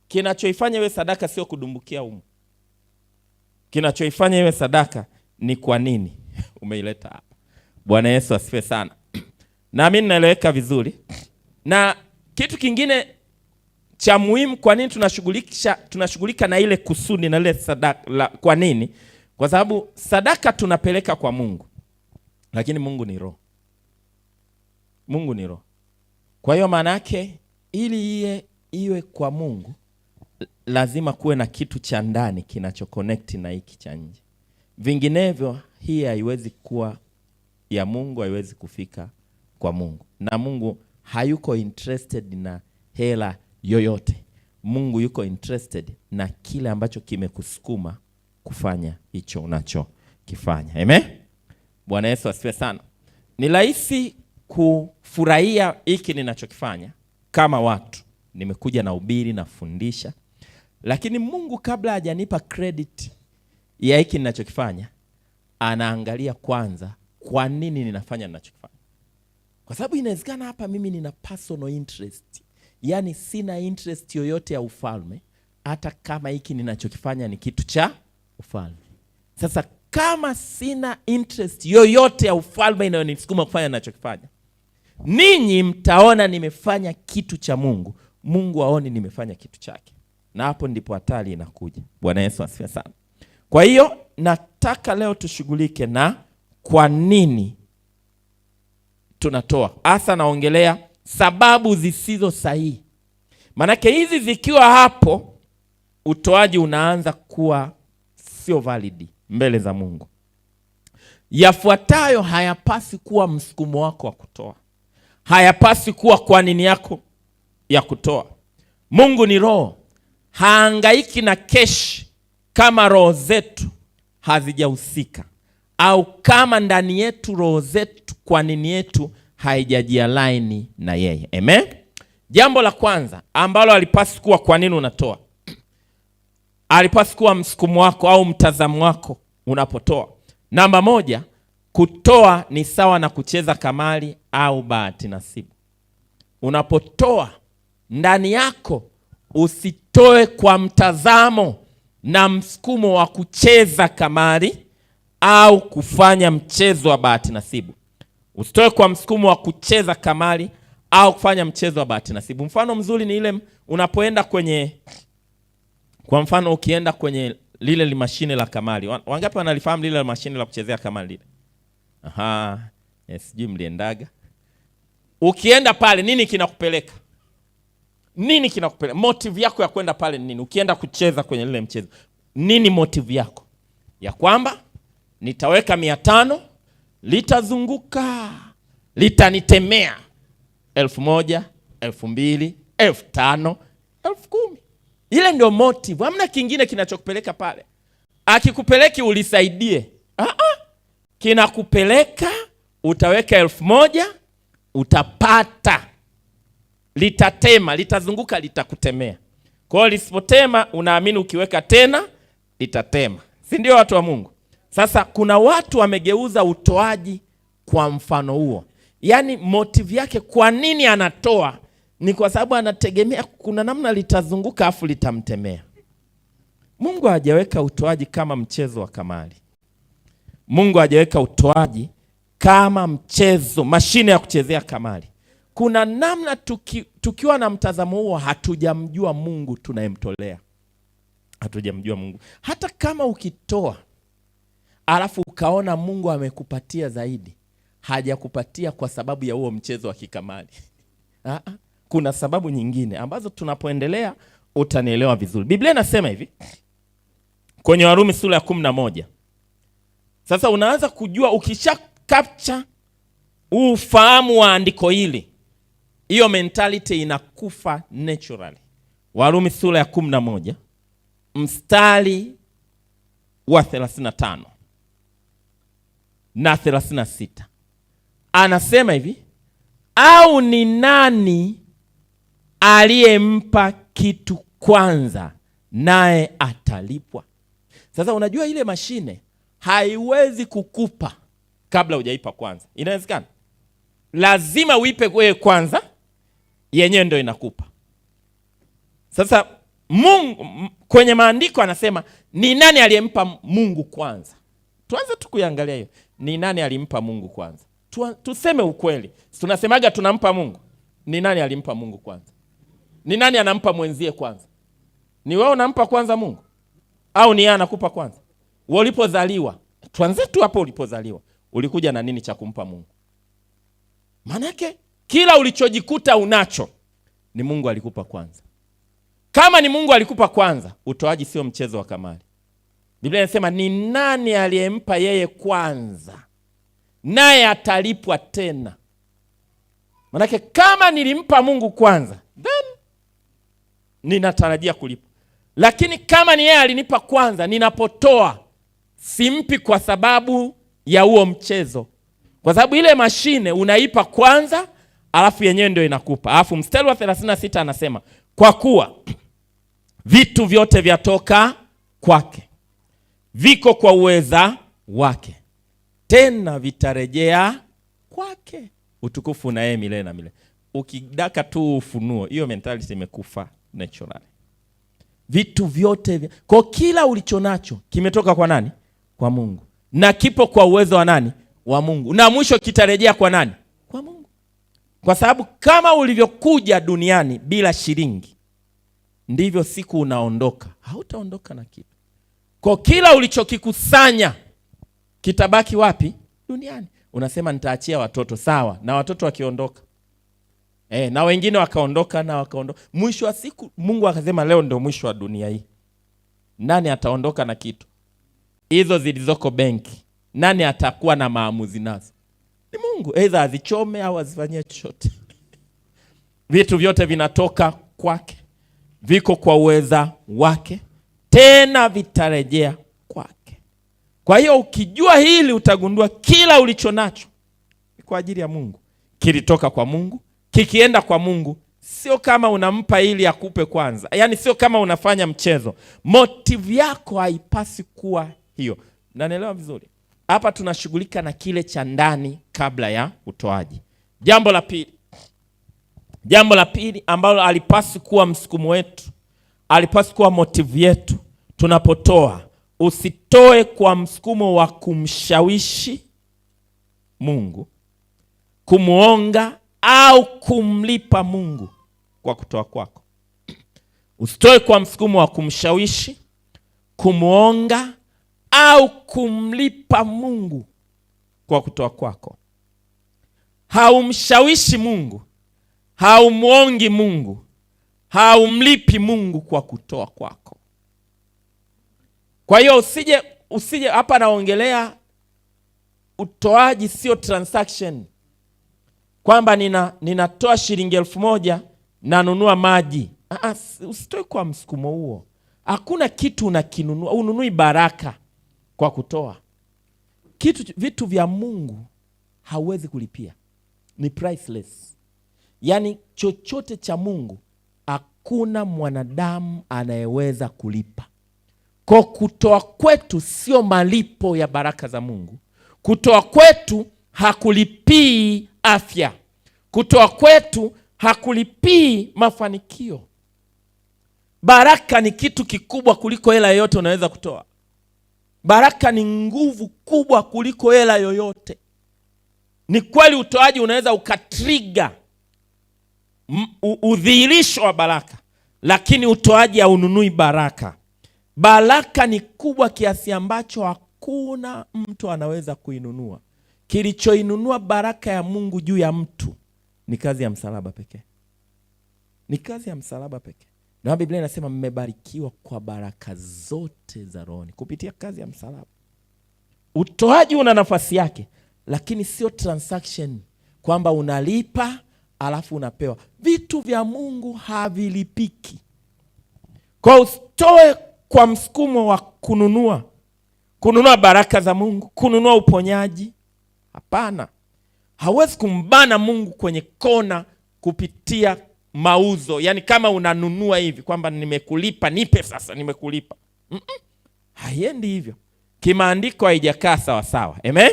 [SPEAKER 1] Kinachoifanya iwe sadaka sio kudumbukia humu. Kinachoifanya iwe sadaka ni kwa nini umeileta hapa. Bwana Yesu asifiwe sana. Na mimi naeleweka vizuri. Na kitu kingine cha muhimu, kwa nini tunashughulika na ile kusudi na ile sadaka kwa nini? Kwa sababu sadaka tunapeleka kwa Mungu. Lakini Mungu ni roho. Mungu ni roho. Kwa hiyo maana yake ili iwe kwa Mungu lazima kuwe na kitu cha ndani kinachoconnect na hiki cha nje. Vinginevyo hii haiwezi kuwa ya Mungu, haiwezi kufika kwa Mungu. Na Mungu hayuko interested na hela yoyote. Mungu yuko interested na kile ambacho kimekusukuma kufanya hicho unachokifanya. Amen? Bwana Yesu asifiwe sana. Ni rahisi kufurahia hiki ninachokifanya kama watu. Nimekuja na ubiri na fundisha. Lakini Mungu kabla hajanipa credit ya hiki ninachokifanya, anaangalia kwanza kwa nini ninafanya ninachokifanya. Kwa sababu inawezekana hapa mimi nina personal interest. Yaani sina interest yoyote ya ufalme, hata kama hiki ninachokifanya ni kitu cha ufalme. Sasa kama sina interest yoyote ya ufalme inayonisukuma kufanya ninachokifanya, ninyi mtaona nimefanya kitu cha Mungu, Mungu aone nimefanya kitu chake. Na hapo ndipo hatari inakuja. Bwana Yesu asifiwe sana. Kwa hiyo nataka leo tushughulike na kwa nini tunatoa. Hasa naongelea sababu zisizo sahihi. Manake hizi zikiwa hapo, utoaji unaanza kuwa sio valid mbele za Mungu. Yafuatayo hayapasi kuwa msukumo wako wa kutoa. hayapaswi kuwa kwa nini yako ya kutoa. Mungu ni roho, haangaiki na keshi kama roho zetu hazijahusika, au kama ndani yetu roho zetu kwa nini yetu haijajialaini na yeye. Amen. Jambo la kwanza ambalo alipaswi kuwa kwa nini unatoa, alipaswi kuwa msukumo wako au mtazamo wako unapotoa. Namba moja, kutoa ni sawa na kucheza kamari au bahati nasibu. Unapotoa ndani yako, usitoe kwa mtazamo na msukumo wa kucheza kamari au kufanya mchezo wa bahati nasibu. Usitoe kwa msukumo wa kucheza kamari au kufanya mchezo wa bahati nasibu. Mfano mzuri ni ile unapoenda kwa mfano ukienda kwenye lile mashine la kamari. Wangapi wanalifahamu lile mashine la kuchezea kamari lile? Aha, sijui mliendaga. Ukienda pale nini kinakupeleka? Nini kinakupeleka? Motive yako ya kwenda pale nini? Ukienda kucheza kwenye lile mchezo, nini motive yako? Ya kwamba nitaweka 500, litazunguka, litanitemea 1000, 2000, 5000, 10,000. Ile ndio motive. Hamna kingine kinachokupeleka pale. Akikupeleki ulisaidie. Kinakupeleka utaweka 1000, utapata. Litatema, litazunguka, litakutemea. Kwa hiyo lisipotema, unaamini ukiweka tena litatema. Si ndio watu wa Mungu? Sasa kuna watu wamegeuza utoaji kwa mfano huo. Yaani motive yake kwa nini anatoa ni kwa sababu anategemea kuna namna litazunguka afu litamtemea. Mungu hajaweka utoaji kama mchezo wa kamari. Mungu hajaweka utoaji kama mchezo, mashine ya kuchezea kamari. Kuna namna tukiwa na mtazamo huo hatujamjua Mungu tunayemtolea. Hatujamjua Mungu. Hata kama ukitoa alafu ukaona Mungu amekupatia zaidi, hajakupatia kwa sababu ya huo mchezo wa kikamari. Kuna sababu nyingine ambazo tunapoendelea utanielewa vizuri. Biblia inasema hivi kwenye Warumi sura ya 11. Sasa unaanza kujua, ukisha capture ufahamu wa andiko hili, hiyo mentality inakufa naturally. Warumi sura ya 11 mstari wa 35 na 36. Anasema hivi, au ni nani aliyempa kitu kwanza naye atalipwa? Sasa unajua ile mashine haiwezi kukupa kabla hujaipa kwanza. Inawezekana? Lazima uipe wewe kwanza, yenyewe ndio inakupa. Sasa Mungu kwenye maandiko anasema ni nani aliyempa Mungu kwanza? Tuanze tukuangalia hiyo. Ni nani alimpa Mungu kwanza? Tuseme ukweli. Tunasemaga tunampa Mungu. Ni nani alimpa Mungu kwanza? Ni nani anampa mwenzie kwanza? Ni wewe unampa kwanza Mungu? Au ni yeye anakupa kwanza? Ulipozaliwa, tuanze tu hapo ulipozaliwa. Ulikuja na nini cha kumpa Mungu? Manake kila ulichojikuta unacho ni Mungu alikupa kwanza. Kama ni Mungu alikupa kwanza, utoaji sio mchezo wa kamari. Biblia inasema ni nani aliyempa yeye kwanza naye atalipwa tena. Manake kama nilimpa Mungu kwanza, then ninatarajia kulipwa. Lakini kama ni yeye alinipa kwanza, ninapotoa simpi kwa sababu ya huo mchezo. Kwa sababu ile mashine unaipa kwanza, alafu yenyewe ndio inakupa. Alafu mstari wa 36 anasema, kwa kuwa vitu vyote vyatoka kwake, viko kwa uweza wake, tena vitarejea kwake. Utukufu na yeye milele na milele. Ukidaka tu ufunuo, hiyo mentality imekufa naturally. Vitu vyote kwa kila ulichonacho kimetoka kwa nani? Kwa Mungu. Na kipo kwa uwezo wa nani? Wa Mungu. Na mwisho kitarejea kwa nani? Kwa Mungu. Kwa sababu kama ulivyokuja duniani bila shilingi, ndivyo siku unaondoka hautaondoka na kitu. Kwa kila ulichokikusanya kitabaki wapi? Duniani. Unasema nitaachia watoto, sawa. Na watoto wakiondoka, na wengine wakaondoka na wakaondoka. Mwisho wa siku Mungu akasema leo ndio mwisho wa dunia hii. Nani ataondoka na kitu? Hizo zilizoko benki, nani atakuwa na maamuzi nazo? Ni Mungu. Mungu, aidha azichome au azifanyie chochote. Vitu vyote vinatoka kwake, viko kwa uweza wake, tena vitarejea kwake. Kwa hiyo ukijua hili utagundua kila ulicho nacho ni kwa ajili ya Mungu. Kilitoka kwa Mungu, kikienda kwa Mungu. Sio kama unampa ili akupe kwanza. Yaani sio kama unafanya mchezo. Motive yako haipasi kuwa hiyo. Nanielewa vizuri? Hapa tunashughulika na kile cha ndani kabla ya utoaji. Jambo la pili ambalo alipasi kuwa msukumo wetu, alipasi kuwa motive yetu tunapotoa. Usitoe kwa msukumo wa kumshawishi Mungu, kumuonga au kumlipa Mungu kwa kutoa kwako. Usitoe kwa msukumo wa kumshawishi, kumuonga au kumlipa Mungu kwa kutoa kwako. Haumshawishi Mungu, haumuongi Mungu, haumlipi Mungu kwa kutoa kwako. Kwa hiyo usije hapa naongelea utoaji sio transaction. Kwamba ninatoa shilingi 1000 nanunua maji. Usitoe kwa msukumo huo. Hakuna kitu unakinunua, ununui baraka kwa kutoa. Vitu vya Mungu hauwezi kulipia. Ni priceless. Yaani chochote cha Mungu hakuna mwanadamu anayeweza kulipa. Kwa kutoa kwetu sio malipo ya baraka za Mungu. Kutoa kwetu hakulipii afya. Kutoa kwetu hakulipii mafanikio. Baraka ni kitu kikubwa kuliko hela yoyote unaweza kutoa. Baraka ni nguvu kubwa kuliko hela yoyote. Ni kweli utoaji unaweza ukatrigger udhihirisho wa baraka, lakini utoaji haununui baraka. Baraka ni kubwa kiasi ambacho hakuna mtu anaweza kuinunua. Kilichoinunua baraka ya Mungu juu ya mtu ni kazi ya msalaba pekee. Ni kazi ya msalaba pekee. Na Biblia inasema mmebarikiwa kwa baraka zote za rohoni kupitia kazi ya msalaba. Utoaji una nafasi yake, lakini sio transaction kwamba unalipa alafu unapewa. Vitu vya Mungu havilipiki. Kwa usitoe kwa msukumo wa kununua baraka za Mungu, kununua uponyaji. Hapana. Hawezi kumbana Mungu kwenye kona kupitia mauzo. Yaani kama unanunua hivi kwamba nimekulipa, nipe sasa, nimekulipa. Haiendi hivyo. Kimaandiko haijakaa sawa sawa. Amen?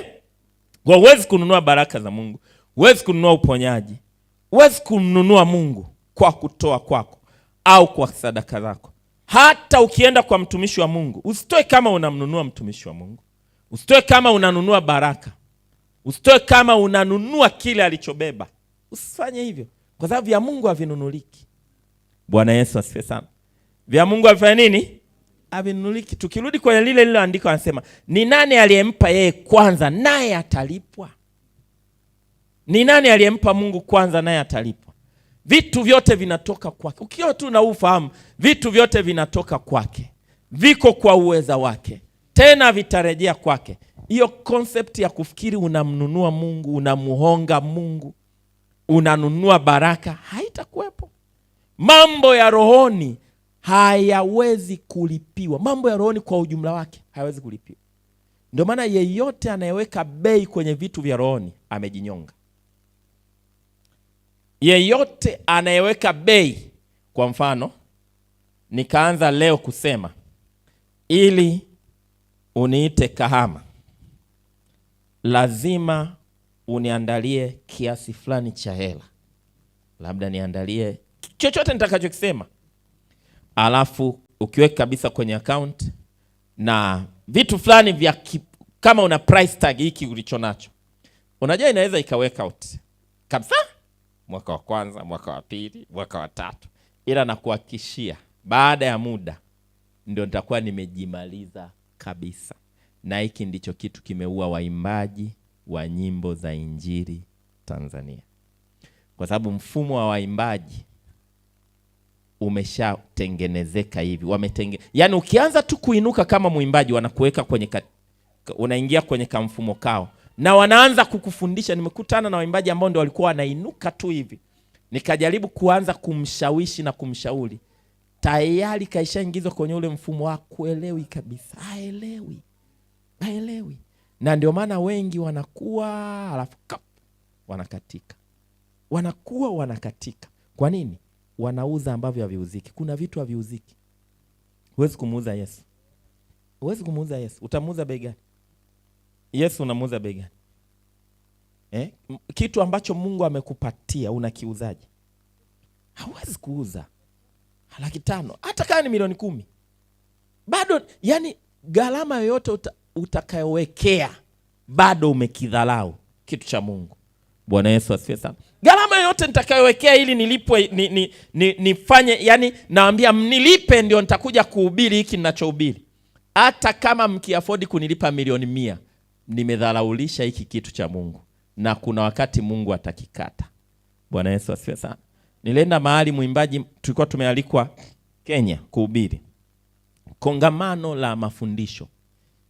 [SPEAKER 1] Kwa huwezi kununua baraka za Mungu, huwezi kununua uponyaji, huwezi kununua Mungu kwa kutoa kwako au kwa sadaka zako. Hata ukienda kwa mtumishi wa Mungu, usitoe kama unamnunua mtumishi wa Mungu. Usitoe kama unanunua baraka. Usitoe kama unanunua kile alichobeba. Usifanye hivyo. Kwa sababu vya Mungu havinunuliki. Bwana Yesu asifiwe sana. Vya Mungu havifanya nini? Havinunuliki. Tukirudi kwenye lile andiko anasema, ni nani aliyempa yeye kwanza naye atalipwa? Ni nani aliyempa Mungu kwanza naye atalipwa? Vitu vyote vinatoka kwake. Ukiwa tu na ufahamu, vitu vyote vinatoka kwake. Viko kwa uweza wake. Tena vitarejea kwake. Hiyo concept ya kufikiri unamnunua Mungu, unamuhonga Mungu, unanunua baraka, haitakuwepo. Mambo ya rohoni hayawezi kulipiwa. Mambo ya rohoni kwa ujumla wake hayawezi kulipiwa. Ndio maana yeyote anayeweka bei kwenye vitu vya rohoni amejinyonga. Yeyote anayeweka bei, kwa mfano, nikaanza leo kusema ili uniite Kahama, lazima uniandalie kiasi fulani cha hela. Labda niandalie chochote nitakachokisema. Alafu ukiweka kabisa kwenye account na vitu fulani vya kama una price tag hiki ulicho nacho. Unajua inaweza ikaweka out kabisa mwaka wa kwanza, mwaka wa pili, mwaka wa tatu. Ila nakuhakikishia baada ya muda ndio nitakuwa nimejimaliza kabisa. Na hiki ndicho kitu kimeua waimbaji wa nyimbo za injili Tanzania. Kwa sababu mfumo wa waimbaji umeshatengenezeka hivi. Yaani ukianza tu kuinuka kama muimbaji wanakuweka kwenye unaingia kwenye kamfumo kao. na wanaanza kukufundisha. Nimekutana na waimbaji ambao ndio walikuwa wanainuka tu hivi, nikajaribu kuanza kumshawishi na kumshauri, tayari kaishaingizwa kwenye ule mfumo wa kuelewi kabisa, haelewi. Na ndio maana wengi wanakuwa alafu wanakatika, wanakatika. Kwa nini? Wanauza ambavyo haviuziki. Kuna vitu haviuziki. Huwezi kumuuza Yesu. Utamuuza bei gani? Yesu unamuuza bei gani? Kitu ambacho Mungu amekupatia unakiuzaje? Hauwezi kuuza 500,000 hata kama ni milioni 10. Bado yani gharama yoyote utakayowekea bado umekidhalau kitu cha Mungu. Bwana Yesu asifiwe sana. Gharama yote nitakayowekea ili nilipwe nifanye, yani naambia mnilipe ndio nitakuja kuhubiri hiki ninachohubiri. Hata kama mkiafodi kunilipa milioni 100, nimedharaulisha hiki kitu cha Mungu, na kuna wakati Mungu atakikata. Bwana Yesu asifiwe sana. Nilienda mahali mwimbaji, tulikuwa tumealikwa Kenya kuhubiri kongamano la mafundisho,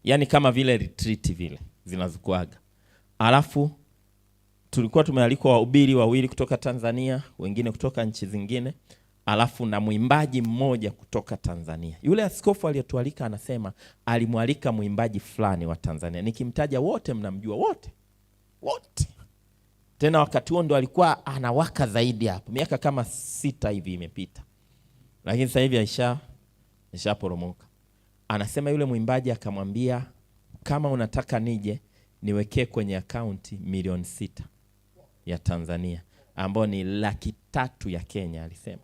[SPEAKER 1] yani kama vile retreat vile zinazokuaga. Alafu tulikuwa tumealikwa wahubiri wawili kutoka Tanzania, wengine kutoka nchi zingine, alafu na mwimbaji mmoja kutoka Tanzania. Yule askofu aliyetualika anasema alimwalika mwimbaji fulani wa Tanzania. Nikimtaja wote mnamjua wote. Tena wakati huo ndo alikuwa anawaka zaidi hapo. Miaka kama 6 hivi imepita. Lakini sasa hivi aisha poromoka. Anasema yule mwimbaji akamwambia, kama unataka nije niwekee kwenye akaunti milioni 6 ya Tanzania, ambao ni 300,000 ya Kenya. Alisema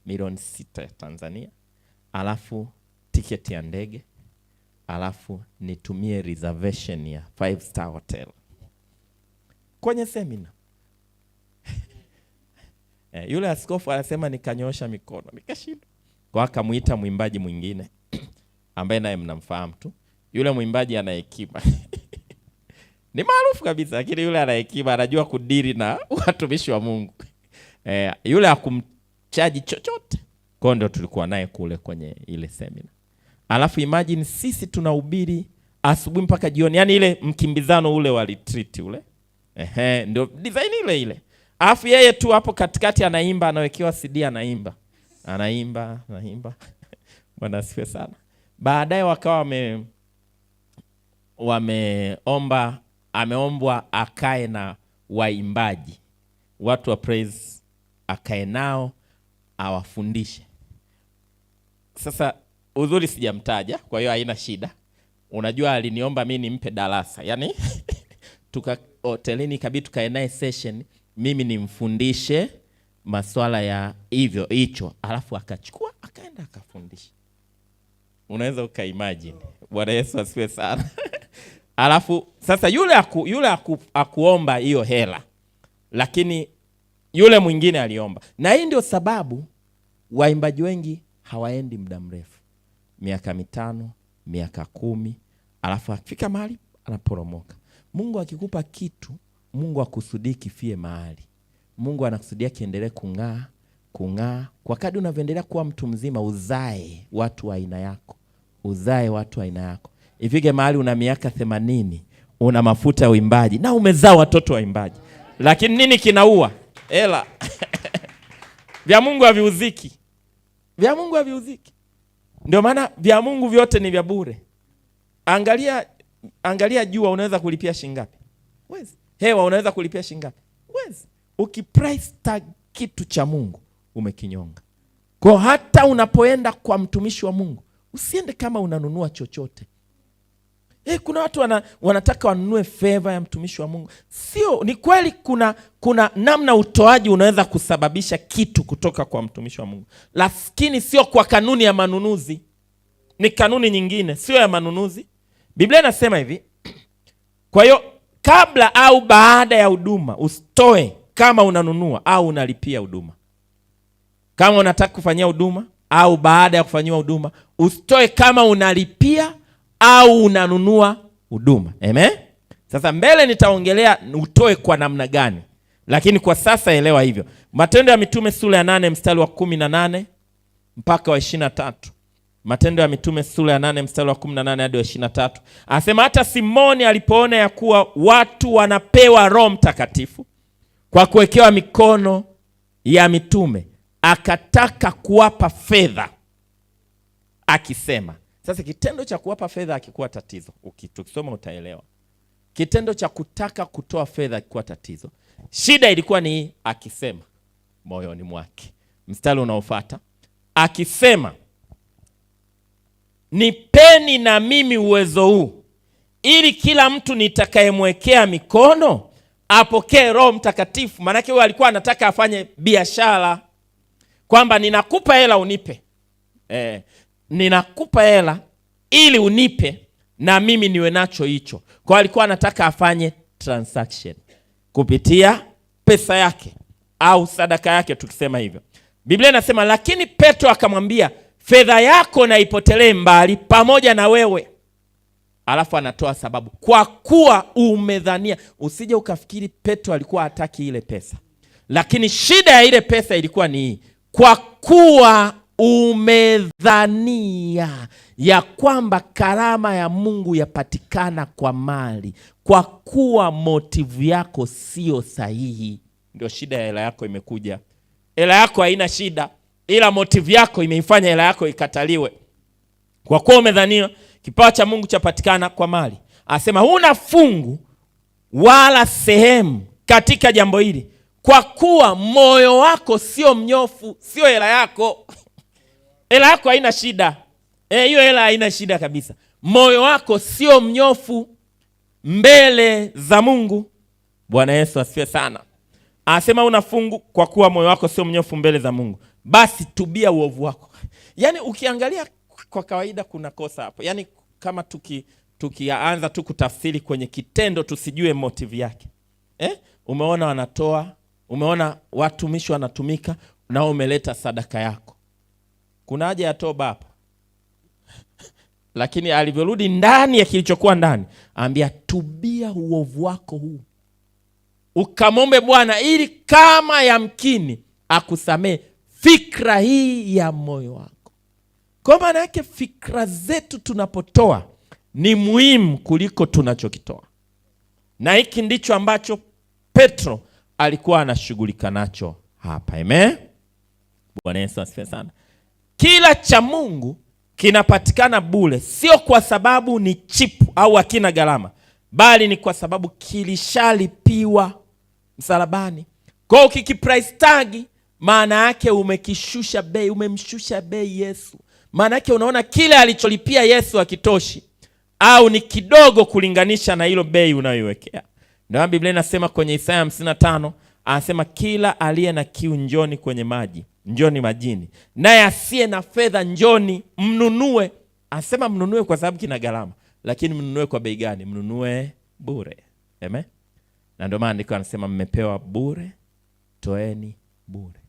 [SPEAKER 1] milioni 6 ya Tanzania, alafu tiketi ya ndege, alafu nitumie reservation ya 5-star hotel kwenye seminar. Yule askofu anasema nikanyosha mikono, nikashindwa. Kwa akamuita mwimbaji mwingine ambaye naye mnamfahamu tu. Yule mwimbaji ana hekima. Ni maarufu kabisa, lakini yule ana hekima, anajua kudiri na watumishi wa Mungu. Yule hakumchaji chochote. Kwa ndio tulikuwa naye kule kwenye ile seminar. Alafu imagine sisi tunahubiri asubuhi mpaka jioni, yani ile mkimbizano ule wa retreat ule. Ndio design ile. Alafu yeye tu hapo katikati anaimba, anawekewa CD anaimba. Bwana asifiwe sana. Baadaye wakawa ameombwa akae na waimbaji, watu wa praise, akae nao awafundishe. Sasa uzuri sijamtaja, kwa hiyo haina shida. Unajua aliniomba mimi nimpe darasa, yani tuka hotelini kabisa tukae naye session, mimi nimfundishe masuala ya hivyo hicho, alafu akachukua akaenda akafundisha. Unaweza ukaimagine. Bwana Yesu asifiwe sana. Alafu sasa yule akuomba hiyo hela, lakini yule mwingine aliomba. Na hii ndio sababu waimbaji wengi hawaendi muda mrefu, miaka 5, miaka 10, alafu akifika mahali anaporomoka. Mungu akikupa kitu, Mungu akusudii kifie mahali. Mungu anakusudia kiendelee kung'aa. Kwa kadri unavyoendelea kuwa mtu mzima, uzae watu wa aina yako. Ifike mahali una miaka 80, una mafuta ya uimbaji na umezaa watoto waimbaji. Lakini nini kinaua? Hela. Vya Mungu haviuziki. Ndio maana vya Mungu vyote ni vya bure. Angalia jua, unaweza kulipia shilingi ngapi? Huwezi. Hewa unaweza kulipia shilingi ngapi? Huwezi. Ukiprice tag kitu cha Mungu umekinyonga. Kwa hata unapoenda kwa mtumishi wa Mungu, usiende kama unanunua chochote. Kuna watu wanataka wanunue favor ya mtumishi wa Mungu. Sio, ni kweli kuna namna utoaji unaweza kusababisha kitu kutoka kwa mtumishi wa Mungu. Lakini sio kwa kanuni ya manunuzi. Ni kanuni nyingine, sio ya manunuzi. Biblia inasema hivi, kwa hiyo kabla au baada ya huduma usitoe kama unanunua au unalipia huduma. Kama unataka kufanyia huduma au baada ya kufanyia huduma, usitoe kama unalipia au unanunua huduma. Amen. Sasa mbele nitaongelea utoe kwa namna gani, lakini kwa sasa elewa hivyo. Matendo ya Mitume sura ya 8 mstari wa 18 mpaka wa 23. Matendo ya Mitume sura ya 8 mstari wa 18 hadi 23. Anasema hata Simoni alipoona ya kuwa watu wanapewa Roho Mtakatifu kwa kuwekewa mikono ya mitume, akataka kuwapa fedha akisema. Sasa kitendo cha kuwapa fedha hakikuwa tatizo. Ukisoma utaelewa. Kitendo cha kutaka kutoa fedha hakikuwa tatizo. Shida ilikuwa ni akisema moyoni mwake. Mstari unaofuata, akisema nipeni na mimi uwezo huu, ili kila mtu nitakayemwekea mikono apokee Roho Mtakatifu. Maanake huyo alikuwa anataka afanye biashara, kwamba ninakupa hela unipe. Ninakupa hela ili unipe na mimi niwe nacho hicho. Kwa alikuwa anataka afanye transaction kupitia pesa yake au sadaka yake, tukisema hivyo. Biblia inasema lakini Petro akamwambia, fedha yako na ipotelee mbali pamoja na wewe. Alafu anatoa sababu, kwa kuwa umedhania. Usije ukafikiri Petro alikuwa hataki ile pesa, lakini shida ya ile pesa ilikuwa ni hii: kwa kuwa umedhania ya kwamba karama ya Mungu yapatikana kwa mali, kwa kuwa motivu yako sio sahihi. Ndio shida ya hela yako imekuja. Hela yako haina shida, ila motivu yako imeifanya hela yako ikataliwe. Kwa kuwa umedhania kipawa cha Mungu chapatikana kwa mali. Asema huna fungu wala sehemu katika jambo hili, kwa kuwa moyo wako sio mnyofu. Sio hela yako. Hela yako haina shida. Hiyo hela haina shida kabisa. Moyo wako sio mnyofu mbele za Mungu. Bwana Yesu asifiwe sana. Anasema una fungu kwa kuwa moyo wako sio mnyofu mbele za Mungu. Basi tubia uovu wako. Yaani ukiangalia kwa kawaida kuna kosa hapo. Yaani kama tukianza tu kutafsiri kwenye kitendo tusijue motive yake. Umeona wanatoa, umeona watumishi wanatumika, na umeleta sadaka yako. Kuna haja ya toba hapo? Lakini alivyorudi ndani ya kilichokuwa ndani, ambia tubia uovu wako huu, ukamombe Bwana ili kama yamkini akusamee fikra hii ya moyo wako. Kwa maana yake fikra zetu tunapotoa ni muhimu kuliko tunachokitoa. Na hiki ndicho ambacho Petro alikuwa anashughulika nacho hapa. Amen. Bwana Yesu asifiwe sana. Kila cha Mungu kinapatikana bure, sio kwa sababu ni cheap au hakina gharama, bali ni kwa sababu kilishalipiwa msalabani. Kwa ukikiprice tag, maana yake umekishusha bei, umemshusha bei Yesu. Maana yake unaona kile alicholipia Yesu hakitoshi au ni kidogo kulinganisha na hilo bei unayoiwekea. Ndio Biblia inasema kwenye Isaya 55, anasema kila aliye na kiu njoni kwenye maji, njoni majini. Naye asiye na fedha njoni mnunue. Anasema mnunue kwa sababu kina gharama, lakini mnunue kwa bei gani? Mnunue bure. Amen. Na ndio maana ndiko anasema mmepewa bure, toeni bure.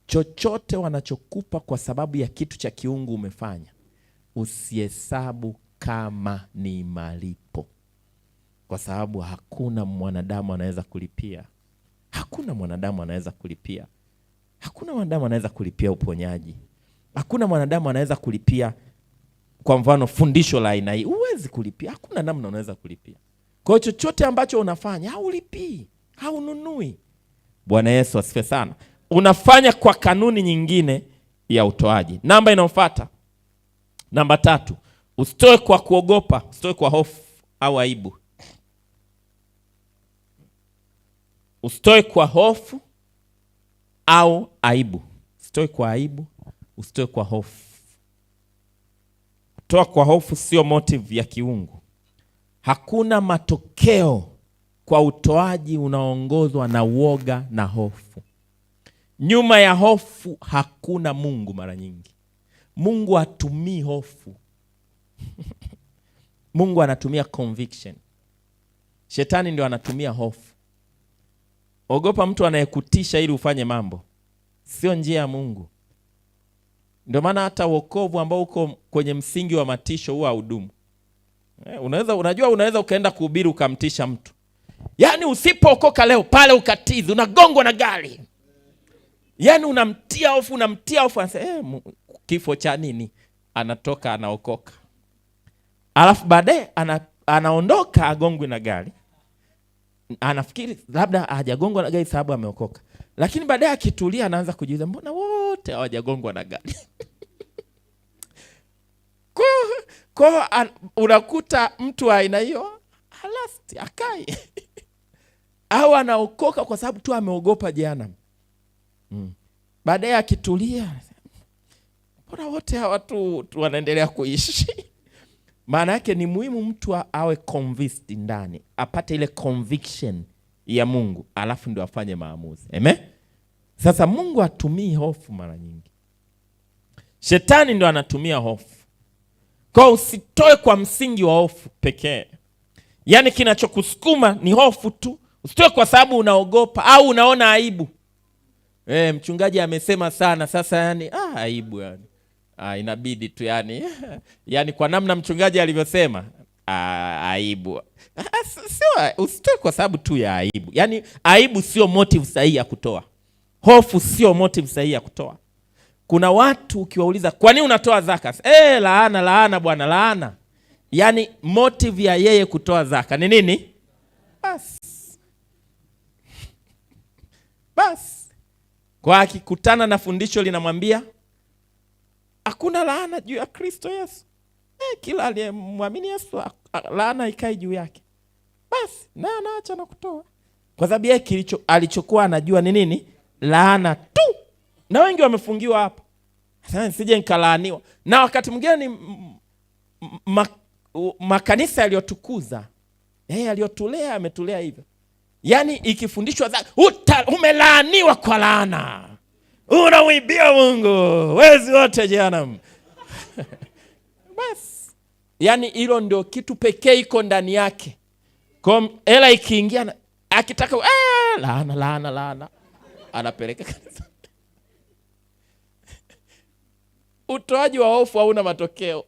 [SPEAKER 1] Chochote wanachokupa kwa sababu ya kitu cha kiungu umefanya, usihesabu kama ni malipo, kwa sababu hakuna mwanadamu anaweza kulipia. Hakuna mwanadamu anaweza kulipia. Hakuna mwanadamu anaweza kulipia uponyaji. Hakuna mwanadamu anaweza kulipia, kwa mfano, fundisho la aina hii. Huwezi kulipia. Hakuna namna unaweza kulipia. Kwa chochote ambacho unafanya, haulipii, haununui. Bwana Yesu asifiwe sana. Unafanya kwa kanuni nyingine ya utoaji. Namba inayofuata, namba 3, usitoe kwa kuogopa, usitoe kwa hofu au aibu. Usitoe kwa hofu au aibu. Usitoe kwa aibu, usitoe kwa hofu. Kutoa kwa hofu sio motive ya kiungu. Hakuna matokeo kwa utoaji unaoongozwa na uoga na hofu. Nyuma ya hofu hakuna Mungu. Mara nyingi Mungu hatumii hofu. Mungu anatumia conviction. Shetani ndio anatumia hofu. Ogopa mtu anayekutisha ili ufanye mambo, sio njia ya Mungu. Ndio maana hata wokovu ambao uko kwenye msingi wa matisho huwa haudumu. Unaweza ukaenda kuhubiri ukamtisha mtu. Yaani usipookoka leo pale ukatizi, unagongwa na gari. Yaani unamtia hofu, anasema kifo cha nini? anatoka anaokoka, alafu baadaye anaondoka agongwe na gari, anafikiri labda hajagongwa na gari sababu ameokoka, lakini baadaye akitulia anaanza kujiuliza mbona wote hawajagongwa na gari? Kwa unakuta mtu wa aina hiyo halasti akai au anaokoka kwa sababu tu ameogopa jehanamu. Baadaye akitulia, mbona wote hawa tu wanaendelea kuishi? Maana yake ni muhimu mtu awe convinced ndani, apate ile conviction ya Mungu, alafu ndio afanye maamuzi. Amen. Sasa Mungu hatumii hofu mara nyingi. Shetani ndio anatumia hofu. Kwa usitoe kwa msingi wa hofu pekee. Yaani kinachokusukuma ni hofu tu. Usitoe kwa sababu unaogopa au unaona aibu. Mchungaji amesema sana sasa, yani aibu yani. Inabidi tu yani yani kwa namna mchungaji alivyosema aibu. Sio, usitoe kwa sababu tu ya aibu. Yani aibu sio motive sahihi ya kutoa. Hofu sio motive sahihi ya kutoa. Kuna watu ukiwauliza kwa nini unatoa zaka? Laana bwana, laana. Yani motive ya yeye kutoa zaka ni nini? Bas. Kwa akikutana na fundisho linamwambia hakuna laana juu ya Kristo Yesu. Kila aliyemwamini Yesu laana ikai juu yake. Basi na anaacha na kutoa. Kwa sababu yeye alichokuwa anajua ni nini? Laana tu. Na wengi wamefungiwa hapa. Sasa sije nikalaaniwa. Na wakati mwingine ni makanisa yaliyotukuza. Aliyotulea ametulea hivyo. Yaani ikifundishwa umelaaniwa kwa laana. Unamwibia Mungu, wezi wote jehanamu. Basi. Yaani hilo ndio kitu pekee iko ndani yake. Kwa hela ikiingia akitaka laana anapeleka kanisa. Utoaji wa hofu hauna matokeo.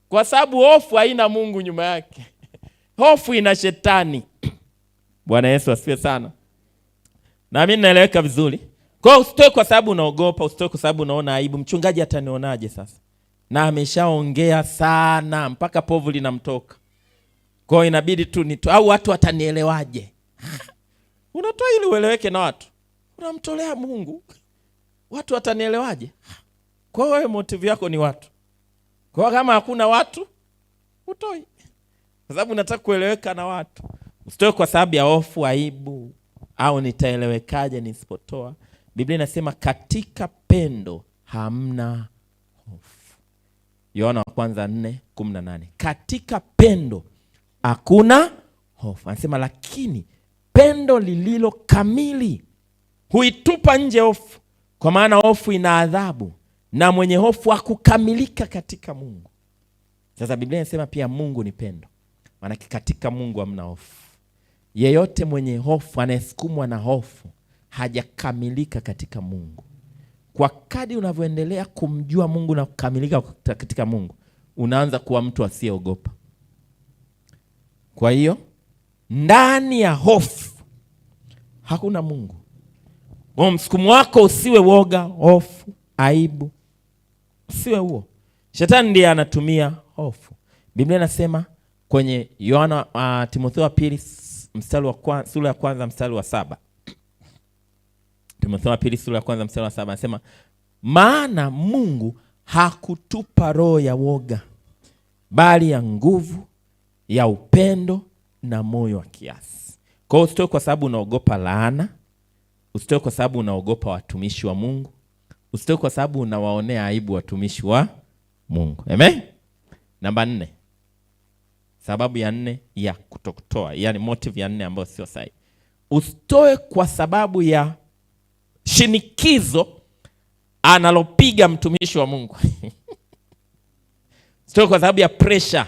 [SPEAKER 1] Kwa sababu hofu haina Mungu nyuma yake. Hofu ina shetani. Bwana Yesu asifiwe sana. Na mimi naeleweka vizuri. Kwa usitoe kwa sababu unaogopa, usitoe kwa sababu unaona aibu. Mchungaji atanionaje sasa? Na ameshaongea sana mpaka povu linamtoka. Kwa inabidi tu au watu watanielewaje? Unatoa ili ueleweke na watu. Unamtolea Mungu. Watu watanielewaje? Kwa wewe motive yako ni watu. Kwa kama hakuna watu, utoi. Kwa sababu unataka kueleweka na watu. Usitoe kwa sababu ya hofu, aibu au nitaelewekaje nisipotoa. Biblia inasema katika pendo hamna hofu. Yohana wa kwanza 4:18. Katika pendo hakuna hofu. Anasema lakini pendo lililo kamili huitupa nje hofu, kwa maana hofu ina adhabu na mwenye hofu hakukamilika katika Mungu. Sasa Biblia inasema pia Mungu ni pendo. Maana katika Mungu hamna hofu. Yeyote mwenye hofu, anayesukumwa na hofu, hajakamilika katika Mungu. Kwa kadri unavyoendelea kumjua Mungu na kukamilika katika Mungu, unaanza kuwa mtu asiyeogopa. Kwa hiyo ndani ya hofu hakuna Mungu. Msukumo wako usiwe woga, hofu, aibu. Usiwe huo. Shetani ndiye anatumia hofu. Biblia inasema kwenye Timotheo wa pili sura ya kwanza mstari wa 7. Timotheo wa pili sura ya kwanza mstari wa 7 anasema maana Mungu hakutupa roho ya woga, bali ya nguvu, ya upendo na moyo wa kiasi. Kwa hiyo usitoe kwa sababu unaogopa laana, usitoe kwa sababu unaogopa watumishi wa Mungu, usitoe kwa sababu unawaonea aibu watumishi wa Mungu. Amen. Namba 4. Sababu ya 4 ya kutokutoa, yani motive ya 4 ambayo sio sahihi. Usitoe kwa sababu ya shinikizo analopiga mtumishi wa Mungu. Usitoe kwa sababu ya pressure.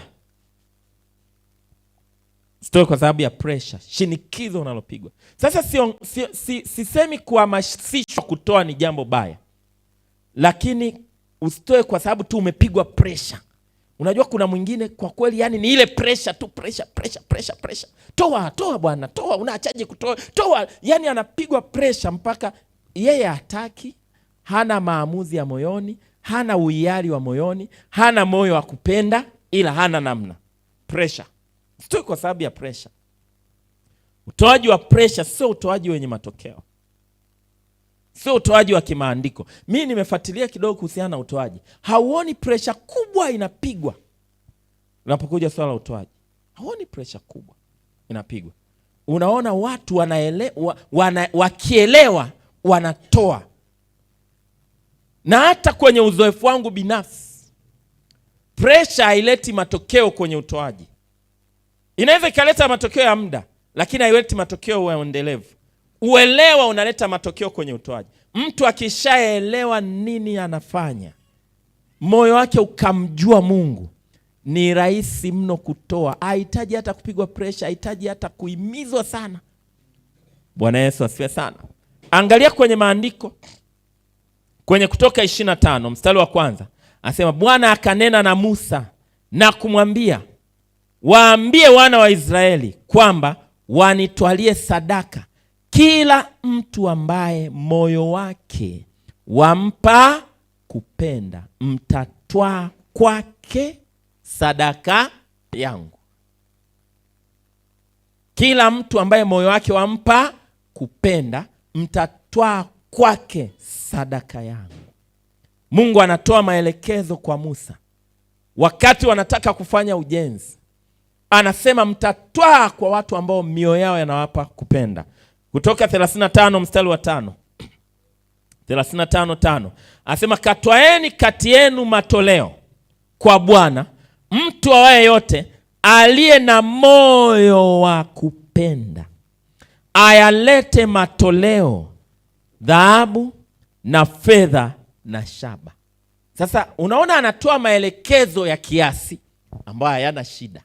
[SPEAKER 1] Usitoe kwa sababu ya pressure, shinikizo unalopigwa. Sasa sisemi kuhamasishwa kutoa ni jambo baya. Lakini usitoe kwa sababu tu umepigwa pressure. Unajua kuna mwingine kwa kweli yani ni ile pressure tu, pressure. Toa bwana, toa, unaachaje kutoa? Toa, yani anapigwa pressure mpaka yeye hataki, hana maamuzi ya moyoni, hana uhiari wa moyoni, hana moyo wa kupenda, ila hana namna. Pressure. Sio kwa sababu ya pressure. Utoaji wa pressure sio utoaji wenye matokeo. Sio utoaji wa kimaandiko. Mimi nimefuatilia kidogo kuhusiana na utoaji. Hauoni pressure kubwa inapigwa unapokuja swala la utoaji. Hauoni pressure kubwa inapigwa. Unaona watu wakielewa wanatoa. Na hata kwenye uzoefu wangu binafsi, pressure haileti matokeo kwenye utoaji. Inaweza ikaleta matokeo ya muda, lakini haileti matokeo ya endelevu. Uelewa unaleta matokeo kwenye utoaji. Mtu akishaelewa nini anafanya, moyo wake ukamjua Mungu, ni rahisi mno kutoa. Hahitaji hata kupigwa pressure, hahitaji hata kuhimizwa sana. Bwana Yesu asifiwe sana. Angalia kwenye maandiko. Kwenye Kutoka 25 mstari wa 1, anasema Bwana akanena na Musa na kumwambia, waambie wana wa Israeli kwamba wanitwalie sadaka kila mtu ambaye moyo wake wampa kupenda, mtatwaa kwake sadaka yangu. Kila mtu ambaye moyo wake wampa kupenda, mtatwaa kwake sadaka yangu. Mungu anatoa maelekezo kwa Musa wakati wanataka kufanya ujenzi. Anasema mtatwaa kwa watu ambao mioyo yao yanawapa kupenda. Kutoka 35 mstari wa 5. 35:5. Anasema katwaeni kati yenu matoleo kwa Bwana, mtu awaye yote aliye na moyo wa kupenda ayalete matoleo, dhahabu na fedha na shaba. Sasa unaona anatoa maelekezo ya kiasi ambayo hayana shida,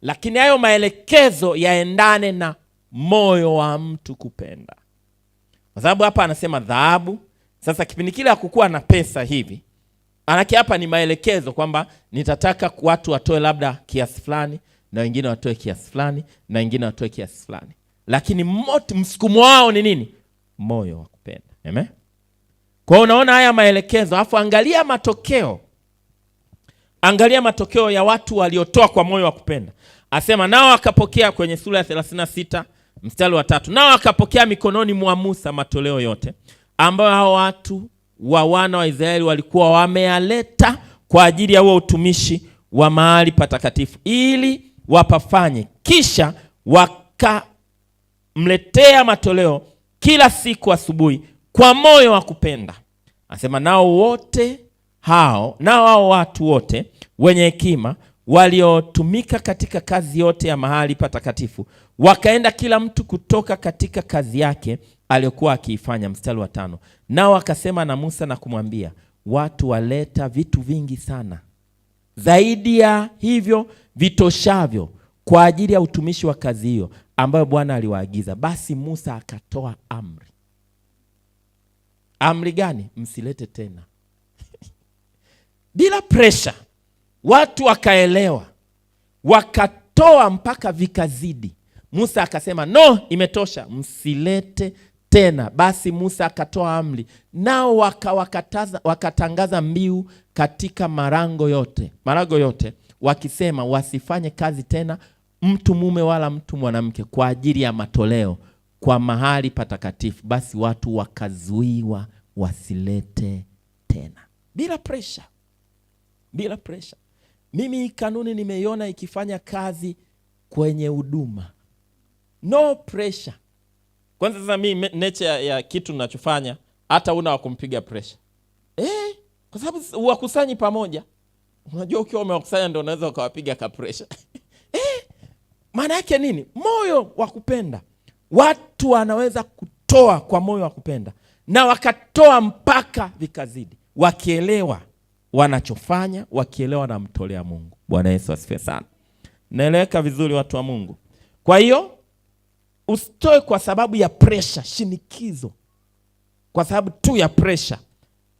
[SPEAKER 1] lakini hayo maelekezo yaendane na moyo wa mtu kupenda. Kwa sababu hapa anasema dhahabu. Sasa kipindi kile hakukuwa na pesa hivi. Anaki hapa ni maelekezo kwamba nitataka watu watoe labda kiasi fulani, na wengine watoe kiasi fulani, na wengine watoe kiasi fulani. Lakini msukumo wao ni nini? Moyo wa kupenda. Amen. Kwa hiyo unaona haya maelekezo, afu angalia matokeo. Angalia matokeo ya watu waliotoa kwa moyo wa kupenda. Asema nao akapokea, kwenye sura ya 36 mstari wa 3. Nao akapokea mikononi mwa Musa matoleo yote ambayo hao watu wa wana wa Israeli walikuwa wamealeta kwa ajili ya huo utumishi wa mahali patakatifu, ili wapafanye. Kisha wakamletea matoleo kila siku asubuhi kwa moyo wa kupenda. Anasema nao hao watu wote wenye hekima waliotumika katika kazi yote ya mahali patakatifu wakaenda kila mtu kutoka katika kazi yake aliyokuwa akiifanya. Mstari wa 5. Nao akasema na Musa na kumwambia, watu waleta vitu vingi sana, zaidi ya hivyo vitoshavyo kwa ajili ya utumishi wa kazi hiyo ambayo Bwana aliwaagiza. Basi Musa akatoa amri. Amri gani? Msilete tena. Bila pressure. Watu wakaelewa, wakatoa mpaka vikazidi. Musa akasema no, imetosha, msilete tena. Basi Musa akatoa amri, nao wakatangaza mbiu katika marago yote wakisema, wasifanye kazi tena mtu mume wala mtu mwanamke kwa ajili ya matoleo kwa mahali patakatifu. Basi watu wakazuiwa wasilete tena. Bila pressure. Bila pressure. Mimi kanuni nimeiona ikifanya kazi kwenye huduma. No pressure. Kwanza sasa mimi nature ya kitu ninachofanya hata una wa kumpiga pressure. Kwa sababu uwakusanyi pamoja. Unajua ukiwa umewakusanya ndio unaweza ukawapiga ka pressure. Maana yake nini? Moyo wa kupenda. Watu wanaweza kutoa kwa moyo wa kupenda, na wakatoa mpaka vikazidi, wakielewa wanachofanya, wakielewa na mtolea Mungu. Bwana Yesu asifiwe sana. Naeleweka vizuri watu wa Mungu? Kwa hiyo usitoe kwa sababu ya pressure, shinikizo. Kwa sababu tu ya pressure,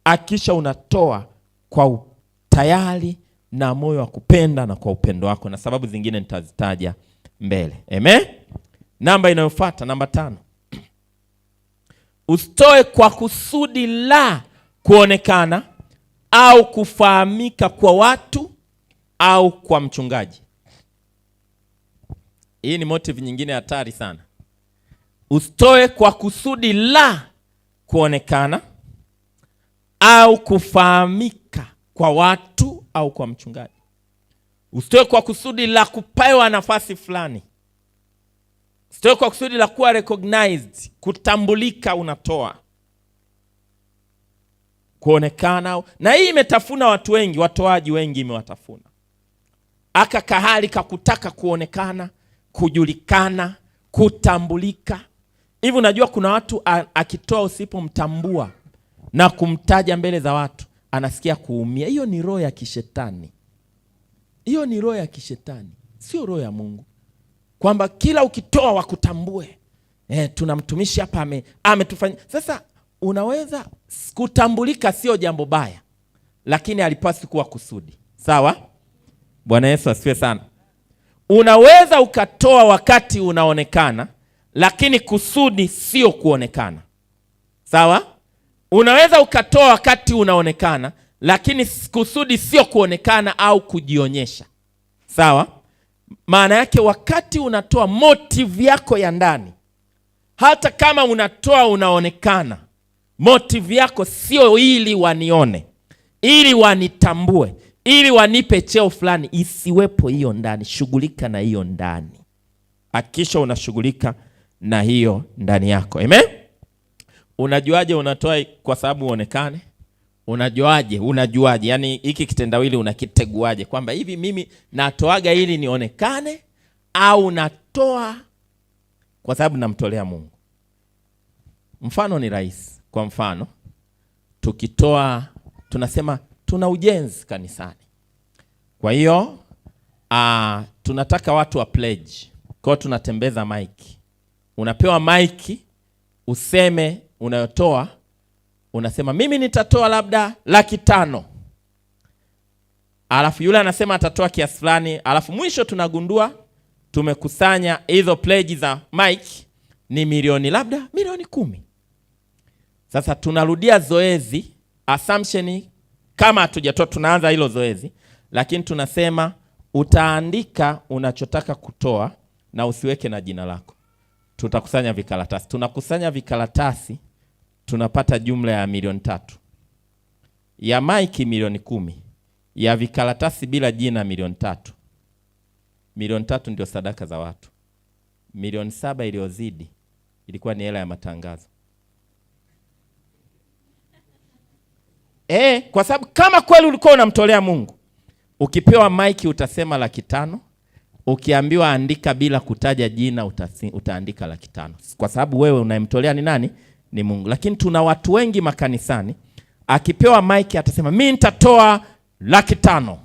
[SPEAKER 1] akisha unatoa kwa tayari na moyo wa kupenda na kwa upendo wako, na sababu zingine nitazitaja mbele. Amen. Namba inayofuata, namba 5. Usitoe kwa kusudi la kuonekana au kufahamika kwa watu au kwa mchungaji. Hii ni motive nyingine hatari sana. Usitoe kwa kusudi la kuonekana au kufahamika kwa watu au kwa mchungaji. Usitoe kwa kusudi la kupewa nafasi fulani. Usitoe kwa kusudi la kuwa recognized, kutambulika. Unatoa kuonekana. Na hii imetafuna watu wengi, watoaji wengi imewatafuna. Aka kahali kakutaka kuonekana, kujulikana, kutambulika. Hivi unajua kuna watu akitoa usipomtambua na kumtaja mbele za watu anasikia kuumia. Hiyo ni roho ya kishetani. Hiyo ni roho ya kishetani, sio roho ya Mungu. Kwamba kila ukitoa wakutambue. Tuna mtumishi hapa ametufanya. Sasa unaweza kutambulika sio jambo baya, lakini alipaswi kuwa kusudi. Sawa? Bwana Yesu asifiwe sana. Unaweza ukatoa wakati unaonekana, lakini kusudi sio kuonekana. Sawa? Unaweza ukatoa wakati unaonekana, lakini kusudi sio kuonekana au kujionyesha. Sawa? Maana yake wakati unatoa, motive yako ya ndani, hata kama unatoa unaonekana, motive yako sio ili wanione, ili wanitambue, ili wanipe cheo fulani. Isiwepo hiyo ndani. Shughulika na hiyo ndani. Hakikisha unashughulika na hiyo ndani yako. Amen? Unajuaje unatoa kwa sababu uonekane? Unajuaje? Yaani hiki kitendawili unakiteguaje? Kwamba hivi mimi natoaga ili nionekane au natoa kwa sababu namtolea Mungu? Mfano ni rahisi. Kwa mfano, tukitoa, tunasema tuna ujenzi kanisani. Kwa hiyo tunataka watu wa pledge. Kwa hiyo tunatembeza mic. Unapewa mic, useme unayotoa. Unasema mimi nitatoa labda 500,000. Alafu yule anasema atatoa kiasi fulani. Alafu mwisho tunagundua tumekusanya hizo pledge za mic ni milioni, labda milioni 10. Sasa tunarudia zoezi, assumption kama hatujatoa, tunaanza hilo zoezi, lakini tunasema utaandika unachotaka kutoa na usiweke na jina lako. Tutakusanya vikaratasi. Tunakusanya vikaratasi, tunapata jumla ya milioni 3. Ya mic milioni 10. Ya vikaratasi bila jina milioni 3. Milioni 3 ndio sadaka za watu. Milioni 7 iliyozidi ilikuwa ni hela ya matangazo. Kwa sababu kama kweli ulikuwa unamtolea Mungu, ukipewa mic utasema 500,000. Ukiambiwa andika bila kutaja jina utaandika 500,000. Kwa sababu wewe unayemtolea ni nani? Ni Mungu. Lakini tuna watu wengi makanisani, akipewa mic atasema mimi nitatoa 500,000.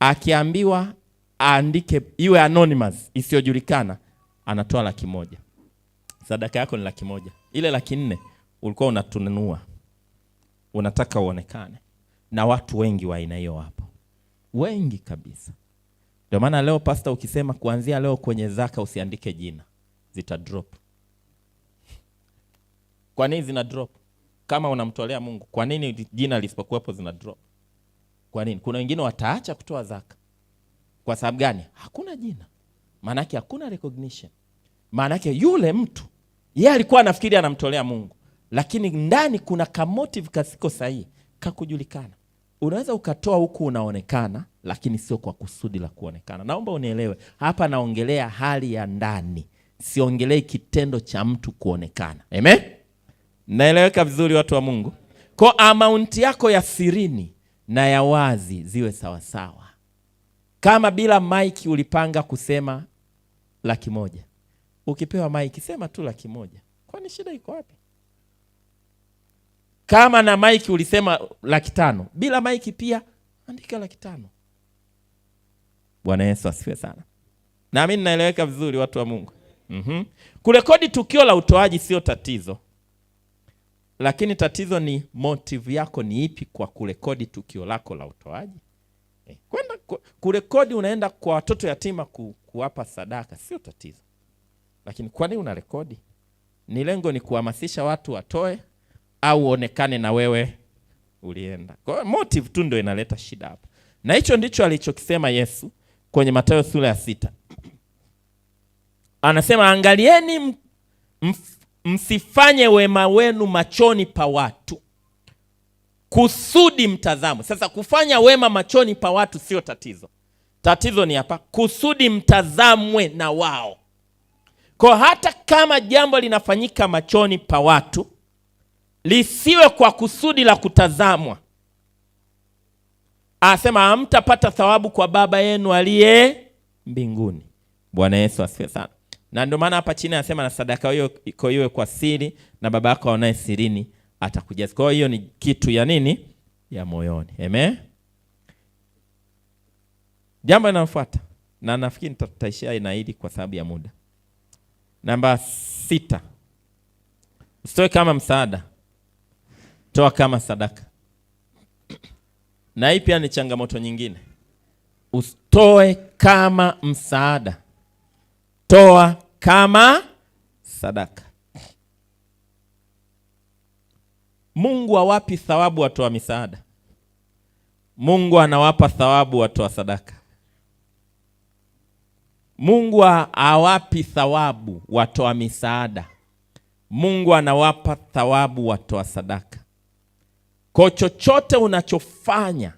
[SPEAKER 1] Akiambiwa aandike iwe anonymous, isiyojulikana, anatoa 100,000. Sadaka yako ni 100,000. Ile 400,000 ulikuwa unatununua. Unataka uonekane. Na watu wengi wa aina hiyo hapo. Wengi kabisa. Ndio maana leo pastor ukisema kuanzia leo kwenye zaka usiandike jina, zita drop. Kwa nini zina drop? Kama unamtolea Mungu, kwa nini jina lisipokuwepo zina drop? Kwa nini? Kuna wengine wataacha kutoa zaka. Kwa sababu gani? Hakuna jina. Maana yake hakuna recognition. Maana yake yule mtu yeye alikuwa anafikiri anamtolea Mungu, lakini ndani kuna ka motive kasiko sahihi kakujulikana. Unaweza ukatoa huku unaonekana, lakini sio kwa kusudi la kuonekana. Naomba unielewe. Hapa naongelea hali ya ndani. Siongelei kitendo cha mtu kuonekana. Amen? Naeleweka vizuri watu wa Mungu? Kwa amount yako ya sirini na ya wazi ziwe sawa sawa. Kama bila mic ulipanga kusema 100,000. Ukipewa mic sema tu 100,000. Kwani shida iko wapi? Kama na mic ulisema 500,000, bila mic pia andika 500,000. Bwana Yesu asifiwe sana. Na mimi naeleweka vizuri watu wa Mungu. Kurekodi tukio la utoaji sio tatizo. Lakini tatizo ni motive yako ni ipi kwa kurekodi tukio lako la utoaji. Kwenda kurekodi unaenda kwa watoto yatima kuwapa sadaka sio tatizo. Lakini kwa nini unarekodi? Ni lengo ni kuhamasisha watu watoe au uonekane na wewe ulienda. Kwa hiyo motive tu ndio inaleta shida hapa. Na hicho ndicho alichokisema Yesu kwenye Mathayo sura ya 6. Anasema angalieni msifanye wema wenu machoni pa watu kusudi mtazamwe. Sasa kufanya wema machoni pa watu sio tatizo. Tatizo ni hapa kusudi mtazamwe na wao. Kwa hata kama jambo linafanyika machoni pa watu, lisiwe kwa kusudi la kutazamwa. Anasema hamtapata thawabu kwa Baba yenu aliye mbinguni. Bwana Yesu asifiwe sana. Na ndio maana hapa chini anasema na sadaka hiyo iko iwe kwa siri na Baba yako aonaye sirini atakujaza. Kwa hiyo ni kitu ya nini? Ya moyoni. Amen. Jambo linalofuata, na nafikiri nitaishia na hili kwa sababu ya muda. Namba 6. Usitoe kama msaada, toa kama sadaka. Na hii pia ni changamoto nyingine. Usitoe kama msaada, toa kama sadaka. Mungu hawapi thawabu watoa misaada. Mungu anawapa thawabu watoa sadaka. Mungu hawapi thawabu watoa misaada. Mungu anawapa thawabu watoa sadaka. Kwa chochote unachofanya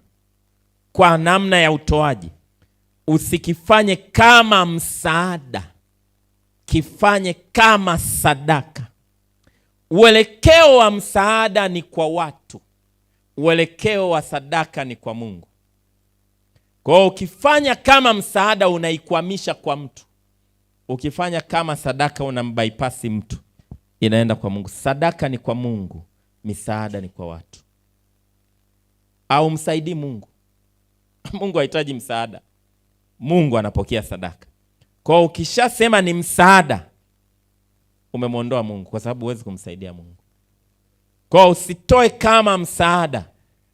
[SPEAKER 1] kwa namna ya utoaji, usikifanye kama msaada, kifanye kama sadaka. Uelekeo wa msaada ni kwa watu, uelekeo wa sadaka ni kwa Mungu. Kwa hiyo ukifanya kama msaada unaikwamisha kwa mtu, ukifanya kama sadaka unambypassi mtu, inaenda kwa Mungu. Sadaka ni kwa Mungu, misaada ni kwa watu. Au msaidii Mungu. Mungu hahitaji msaada, Mungu anapokea sadaka. Kwa hiyo ukishasema ni msaada, umemwondoa Mungu, kwa sababu huwezi kumsaidia Mungu. Kwa hiyo usitoe kama msaada,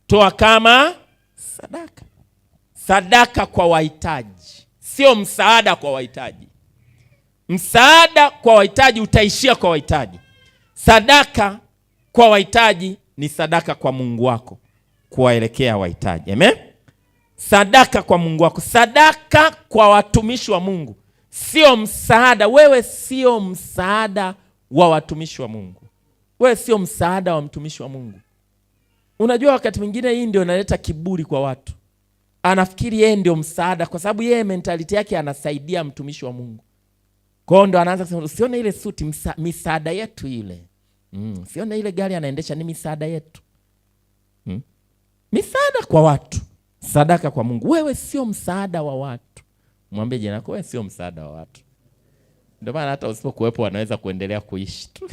[SPEAKER 1] toa kama sadaka. Sadaka kwa wahitaji, sio msaada kwa wahitaji. Msaada kwa wahitaji utaishia kwa wahitaji. Sadaka kwa wahitaji ni sadaka kwa Mungu wako, kuwaelekea wahitaji. Amen. Sadaka kwa Mungu wako, sadaka kwa watumishi wa Mungu, sio msaada. Wewe sio msaada wa watumishi wa Mungu. Wewe sio msaada wa mtumishi wa Mungu. Unajua wakati mwingine hii ndio inaleta kiburi kwa watu. Anafikiri yeye ndio msaada kwa sababu yeye mentality yake anasaidia mtumishi wa Mungu. Kwa hiyo ndo anaanza kusema usione ile suti, misaada yetu ile. Usione ile gari anaendesha, ni misaada yetu. Misaada kwa watu, sadaka kwa Mungu. Wewe sio msaada wa watu. Mwambie jirani yako wewe sio msaada wa watu. Ndio maana hata usipokuwepo wanaweza kuendelea kuishi tu.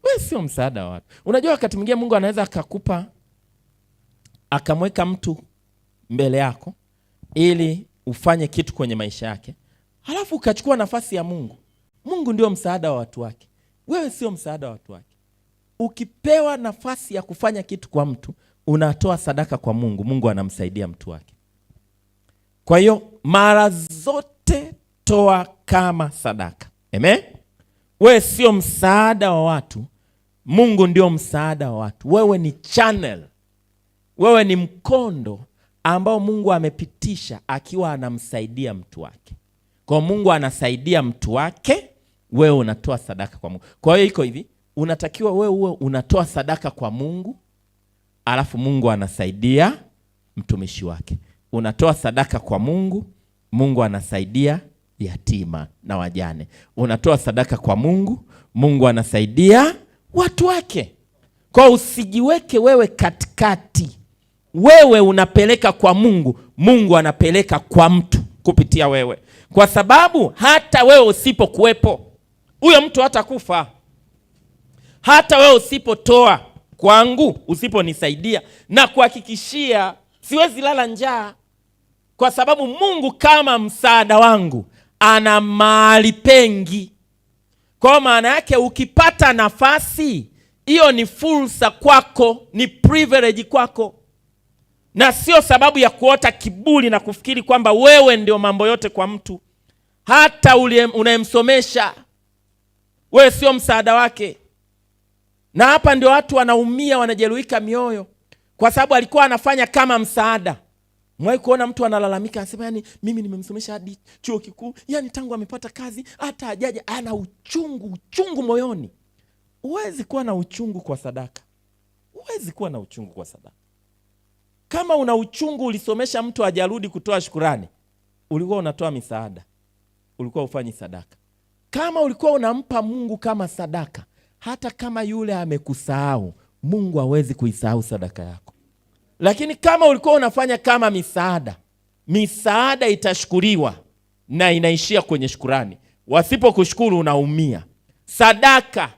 [SPEAKER 1] Wewe sio msaada wa watu. Unajua wakati mwingine Mungu anaweza akakupa, akamweka mtu mbele yako ili ufanye kitu kwenye maisha yake, halafu ukachukua nafasi ya Mungu. Mungu ndio msaada wa watu wake. Wewe sio msaada wa watu wake. Ukipewa nafasi ya kufanya kitu kwa mtu, unatoa sadaka kwa Mungu, Mungu anamsaidia mtu wake. Kwa hiyo mara zote toa kama sadaka. Amen. Wewe sio msaada wa watu, Mungu ndio msaada wa watu. Wewe ni channel, wewe ni mkondo ambao Mungu amepitisha akiwa anamsaidia mtu wake. Kwa Mungu anasaidia mtu wake, wewe unatoa sadaka kwa Mungu. Kwa hiyo iko hivi, unatakiwa wewe unatoa sadaka kwa Mungu, alafu Mungu anasaidia mtumishi wake. Unatoa sadaka kwa Mungu, Mungu anasaidia yatima na wajane. Unatoa sadaka kwa Mungu, Mungu anasaidia watu wake. Kwa usijiweke wewe katikati. Wewe unapeleka kwa Mungu, Mungu anapeleka kwa mtu kupitia wewe. Kwa sababu hata wewe usipokuwepo, huyo mtu hatakufa. Hata wewe usipotoa kwangu, usiponisaidia, na kuhakikishia siwezi lala njaa. Kwa sababu Mungu kama msaada wangu ana mahali pengi. Kwa maana yake ukipata nafasi, hiyo ni fursa kwako, ni privilege kwako. Na sio sababu ya kuota kiburi na kufikiri kwamba wewe ndio mambo yote kwa mtu. Hata unayemsomesha, wewe sio msaada wake.
[SPEAKER 2] Na hapa ndio watu wanaumia, wanajeruhika mioyo, kwa sababu alikuwa anafanya kama msaada. Mwahi kuona mtu analalamika, anasema yani mimi nimemsomesha hadi chuo kikuu, yani tangu amepata kazi hata hajaja, ana uchungu moyoni. Huwezi kuwa na uchungu kwa sadaka. Huwezi kuwa na uchungu kwa sadaka. Kama una uchungu, ulisomesha mtu hajarudi kutoa shukrani, ulikuwa unatoa misaada, ulikuwa ufanyi sadaka. Kama ulikuwa unampa Mungu kama sadaka, hata kama yule amekusahau, Mungu hawezi kuisahau sadaka yako. Lakini kama ulikuwa unafanya kama misaada itashukuriwa na inaishia kwenye shukrani. Wasipokushukuru unaumia. Sadaka,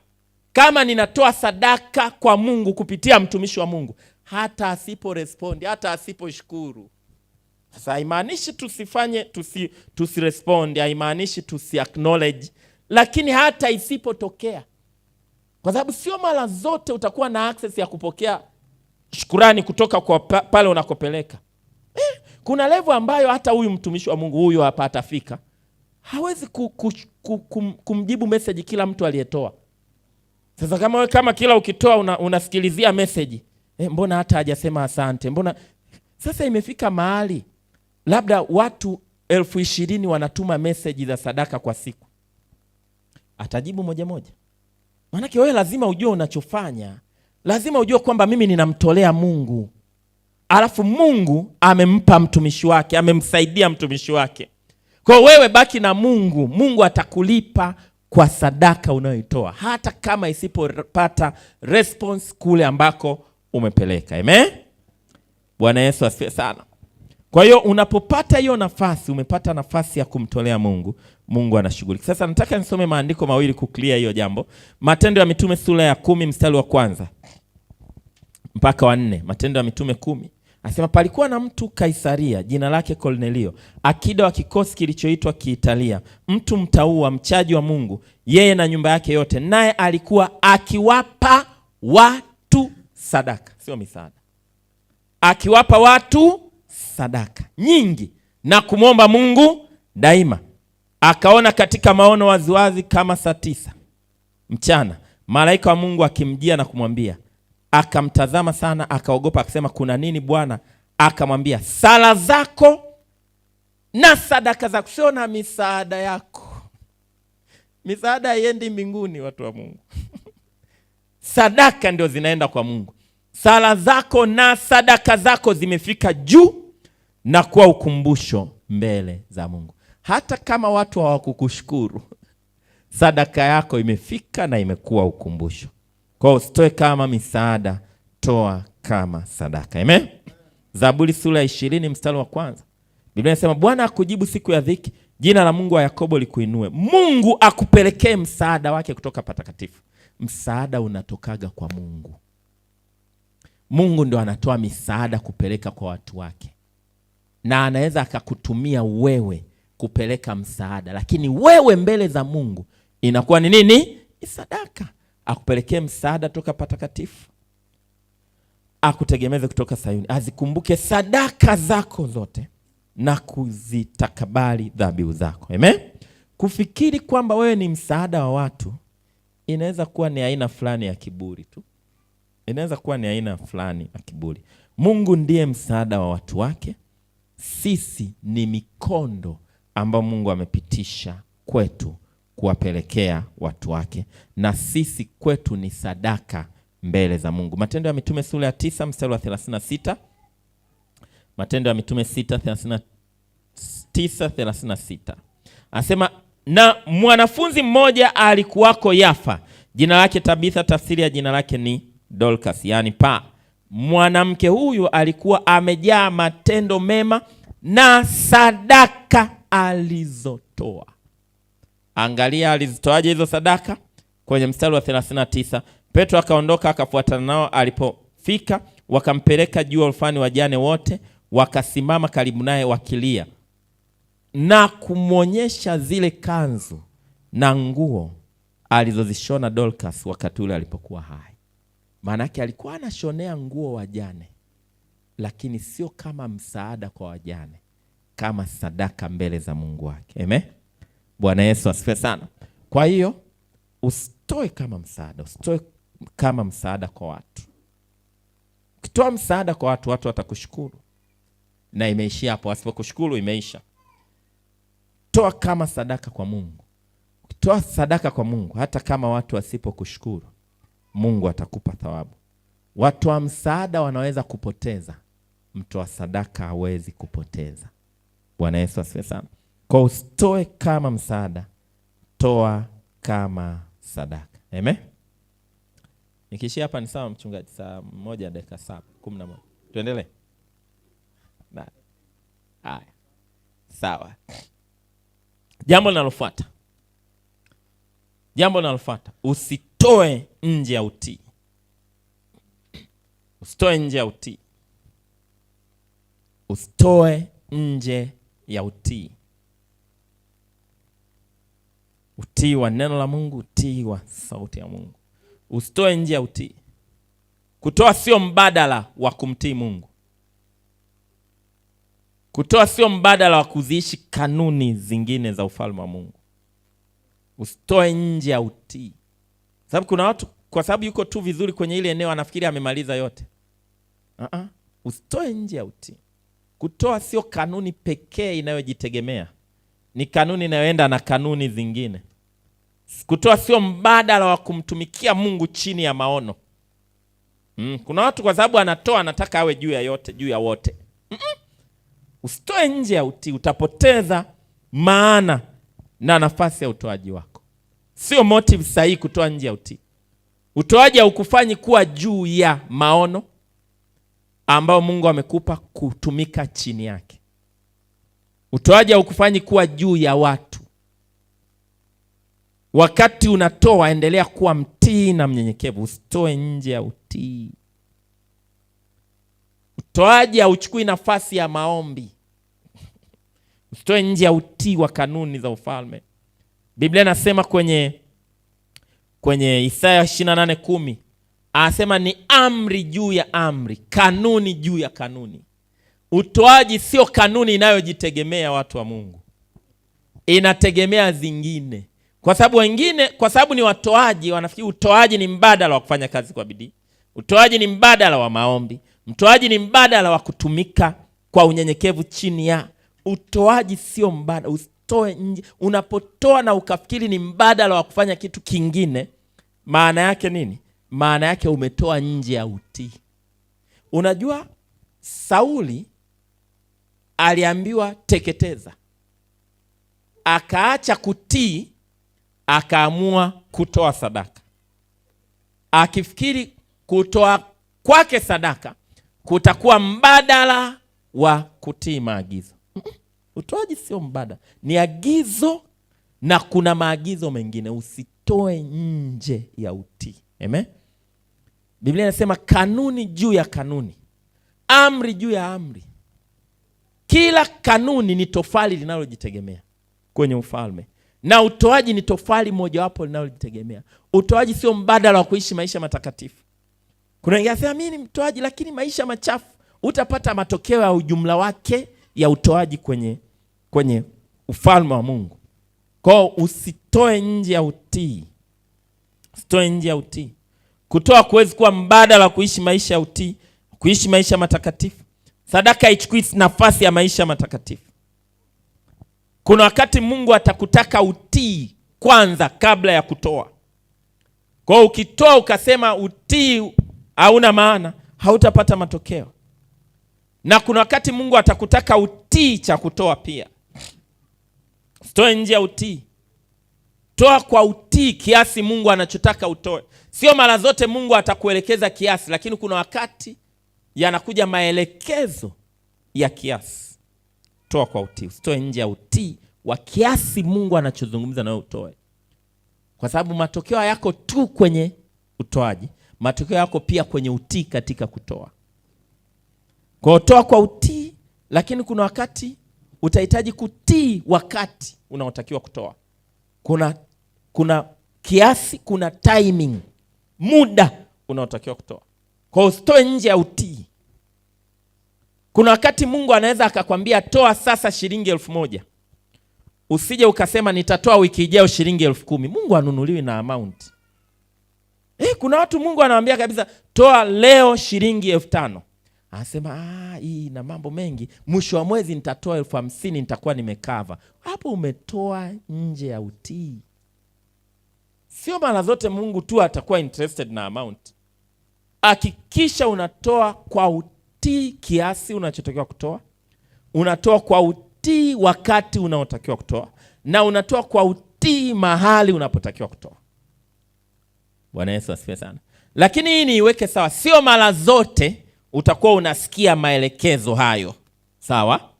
[SPEAKER 2] kama ninatoa sadaka kwa Mungu kupitia mtumishi wa Mungu, hata asipo respondi, hata asiposhukuru. Sasa haimaanishi tusifanye, tusirespondi, haimaanishi tusiacknowledge, lakini hata isipotokea. Kwa sababu sio mara zote utakuwa na access ya kupokea shukrani kutoka kwa pale unakopeleka. Kuna level ambayo hata huyu mtumishi wa Mungu huyu hapa atafika, hawezi kumjibu message kila mtu aliyetoa. Sasa kama kila ukitoa unasikilizia message, mbona hata hajasema asante, mbona? Sasa imefika mahali labda watu 20,000 wanatuma message za sadaka kwa siku, atajibu moja. Maanake wewe lazima ujue unachofanya, lazima ujue kwamba mimi ninamtolea Mungu, alafu Mungu amempa mtumishi wake, amemsaidia mtumishi wake. Kwa wewe baki na Mungu, Mungu atakulipa kwa sadaka unayoitoa, hata kama isipopata response kule ambako umepeleka. Amen. Bwana Yesu asifiwe sana. Kwa hiyo unapopata hiyo nafasi, umepata nafasi ya kumtolea Mungu, Mungu anashughulika. Sasa nataka nisome maandiko mawili kuclear hiyo jambo. Matendo ya Mitume sura ya 10 mstari wa 1 mpaka wa 4. Matendo ya Mitume 10. Anasema palikuwa na mtu Kaisaria, jina lake Kornelio, akida wa kikosi kilichoitwa Kiitalia, mtu mtaua, mchaji wa Mungu, yeye na nyumba yake yote, naye alikuwa akiwapa watu sadaka, sio misaada. Akiwapa watu sadaka nyingi na kumwomba Mungu daima. Akaona katika maono waziwazi kama saa 9 mchana malaika wa Mungu akimjia na kumwambia. Akamtazama sana, akaogopa, akasema kuna nini Bwana? Akamwambia sala zako na sadaka zako. Sio na misaada yako. Misaada haiendi mbinguni, watu wa Mungu. Sadaka ndio zinaenda kwa Mungu. Sala zako na sadaka zako zimefika juu na kuwa ukumbusho mbele za Mungu. Hata kama watu hawakukushukuru, sadaka yako imefika na imekuwa ukumbusho. Kwa hiyo usitoe kama misaada, toa kama sadaka. Amen. Zaburi sura ya 20 mstari wa 1. Biblia inasema Bwana akujibu siku ya dhiki, jina la Mungu wa Yakobo likuinue. Mungu akupelekee msaada wake kutoka patakatifu. Msaada unatokaga kwa Mungu. Mungu ndio anatoa misaada kupeleka kwa watu wake. Na anaweza akakutumia wewe kupeleka msaada, lakini wewe mbele za Mungu inakuwa ni nini? Ni sadaka. Akupelekee msaada toka patakatifu, akutegemeze kutoka Sayuni, azikumbuke sadaka zako zote na kuzitakabali dhabihu zako. Amen. Kufikiri kwamba wewe ni msaada wa watu inaweza kuwa ni aina fulani ya kiburi tu. Inaweza kuwa ni aina fulani ya kiburi. Mungu ndiye msaada wa watu wake. Sisi ni mikondo ambayo Mungu amepitisha kwetu kuwapelekea watu wake, na sisi kwetu ni sadaka mbele za Mungu. Matendo ya Mitume sura ya 9 mstari wa 36. Matendo ya Mitume 9:36. Anasema na mwanafunzi mmoja alikuwako Yafa, jina lake Tabitha, tafsiri ya jina lake ni Dorcas, yani pa. Mwanamke huyu alikuwa amejaa matendo mema na sadaka alizotoa. Angalia alizitoaje hizo sadaka kwenye mstari wa 39. Petro akaondoka akafuatana nao, alipofika wakampeleka juu orfani wajane wote, wakasimama karibu naye wakilia na kumwonyesha zile kanzu na nguo alizozishona Dorcas wakati ule alipokuwa hai. Maana yake alikuwa anashonea nguo wajane, lakini sio kama msaada kwa wajane, kama sadaka mbele za Mungu wake. Amen. Bwana Yesu asifiwe sana. Kwa hiyo usitoe kama msaada, usitoe kama msaada kwa watu. Ukitoa msaada kwa watu, watu watakushukuru, na imeishia hapo. Wasipokushukuru imeisha. Toa kama sadaka kwa Mungu. Ukitoa sadaka kwa Mungu, hata kama watu wasipokushukuru, Mungu atakupa thawabu. Watu wa msaada wanaweza kupoteza, mtoa sadaka hawezi kupoteza. Bwana Yesu asifiwe sana. Kwa usitoe kama msaada, toa kama sadaka. Amen. Nikishia hapa ni sawa mchungaji? Saa 1:07:11. Tuendelee. Haya. Sawa. Jambo linalofuata. Usitoe nje ya utii. Usitoe nje ya utii. Usitoe nje ya utii. Utii wa neno la Mungu, utii wa sauti ya Mungu. Usitoe nje ya utii. Kutoa sio mbadala wa kumtii Mungu. Kutoa sio mbadala wa kuziishi kanuni zingine za ufalme wa Mungu. Usitoe nje ya utii. Sababu kuna watu kwa sababu yuko tu vizuri kwenye ile eneo anafikiri amemaliza yote. Usitoe nje ya utii. Kutoa sio kanuni pekee inayojitegemea. Ni kanuni inayoenda na kanuni zingine. Kutoa sio mbadala wa kumtumikia Mungu chini ya maono. Kuna watu kwa sababu anatoa anataka awe juu ya yote, juu ya wote. Usitoe nje ya utii, utapoteza maana na nafasi ya utoaji wako. Sio motive sahihi kutoa nje ya utii. Utoaji haukufanyi kuwa juu ya maono ambao Mungu amekupa kutumika chini yake. Utoaji haukufanyi kuwa juu ya watu. Wakati unatoa, endelea kuwa mtii na mnyenyekevu. Usitoe nje ya utii. Utoaji hauchukui nafasi ya maombi. Usitoe nje ya utii wa kanuni za ufalme. Biblia inasema kwenye Isaya 28:10, anasema ni amri juu ya amri, kanuni juu ya kanuni. Utoaji sio kanuni inayojitegemea, watu wa Mungu. Inategemea zingine. Kwa sababu ni watoaji, wanafikiri utoaji ni mbadala wa kufanya kazi kwa bidii. Utoaji ni mbadala wa maombi. Utoaji ni mbadala wa kutumika kwa unyenyekevu chini ya. Utoaji sio mbadala. Usitoe nje. Unapotoa na ukafikiri ni mbadala wa kufanya kitu kingine, maana yake nini? Maana yake umetoa nje ya utii. Unajua Sauli aliambiwa teketeza, akaacha kutii, akaamua kutoa sadaka, akifikiri kutoa kwake sadaka kutakuwa mbadala wa kutii maagizo. Utoaji sio mbadala, ni agizo, na kuna maagizo mengine. Usitoe nje ya utii. Amen. Biblia inasema kanuni juu ya kanuni, amri juu ya amri. Kila kanuni ni tofali linalojitegemea kwenye ufalme, na utoaji ni tofali mojawapo linalojitegemea. Utoaji sio mbadala wa kuishi maisha matakatifu. Kuna wengine wanasema mimi ni mtoaji lakini maisha machafu. Utapata matokeo ya ujumla wake ya utoaji kwenye ufalme wa Mungu. Kwa usitoe nje ya utii. Usitoe nje ya utii. Kutoa kuwezi kuwa mbadala kuishi maisha ya utii, kuishi maisha matakatifu. Sadaka haichukui nafasi ya maisha matakatifu. Kuna wakati Mungu atakutaka utii kwanza kabla ya kutoa. Kwa hiyo ukitoa ukasema utii hauna maana, hautapata matokeo. Na kuna wakati Mungu atakutaka utii cha kutoa pia. Usitoe nje ya utii. Toa kwa utii kiasi Mungu anachotaka utoe. Sio mara zote Mungu atakuelekeza kiasi, lakini kuna wakati yanakuja maelekezo ya kiasi. Toa kwa utii. Usitoe nje ya utii wa kiasi Mungu anachozungumza na utoe. Kwa sababu matokeo yako tu kwenye utoaji, matokeo yako pia kwenye utii katika kutoa. Kwa toa kwa utii, lakini kuna wakati utahitaji kutii wakati unaotakiwa kutoa. Kuna kiasi, kuna timing, muda unaotakiwa kutoa. Kwa usitoe nje ya utii. Kuna wakati Mungu anaweza akakwambia toa sasa shilingi 1,000. Usije ukasema nitatoa wiki ijayo shilingi 10,000. Mungu hanunuliwi na amount. Kuna watu Mungu anawaambia kabisa, toa leo shilingi 5,000. Anasema hii na mambo mengi, mwisho wa mwezi nitatoa 50,000, nitakuwa nimekava. Hapo umetoa nje ya utii. Sio mara zote Mungu tu atakuwa interested na amount. Hakikisha unatoa kwa utii kiasi unachotakiwa kutoa, unatoa kwa utii wakati unaotakiwa kutoa, na unatoa kwa utii mahali unapotakiwa kutoa. Bwana Yesu asifiwe sana. Lakini hii niiweke sawa, sio mara zote utakuwa unasikia maelekezo hayo. Sawa?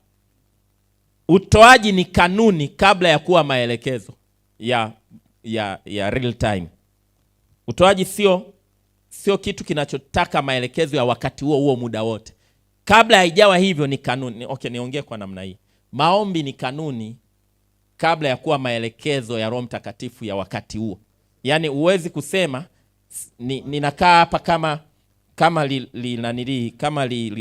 [SPEAKER 2] Utoaji ni kanuni kabla ya kuwa maelekezo ya real time. Utoaji sio kitu kinachotaka maelekezo ya wakati huo muda wote. Kabla haijawa hivyo ni kanuni. Okay, niongee kwa namna hii. Maombi ni kanuni kabla ya kuwa maelekezo ya Roho Mtakatifu ya wakati huo. Yaani uwezi kusema ninakaa hapa kama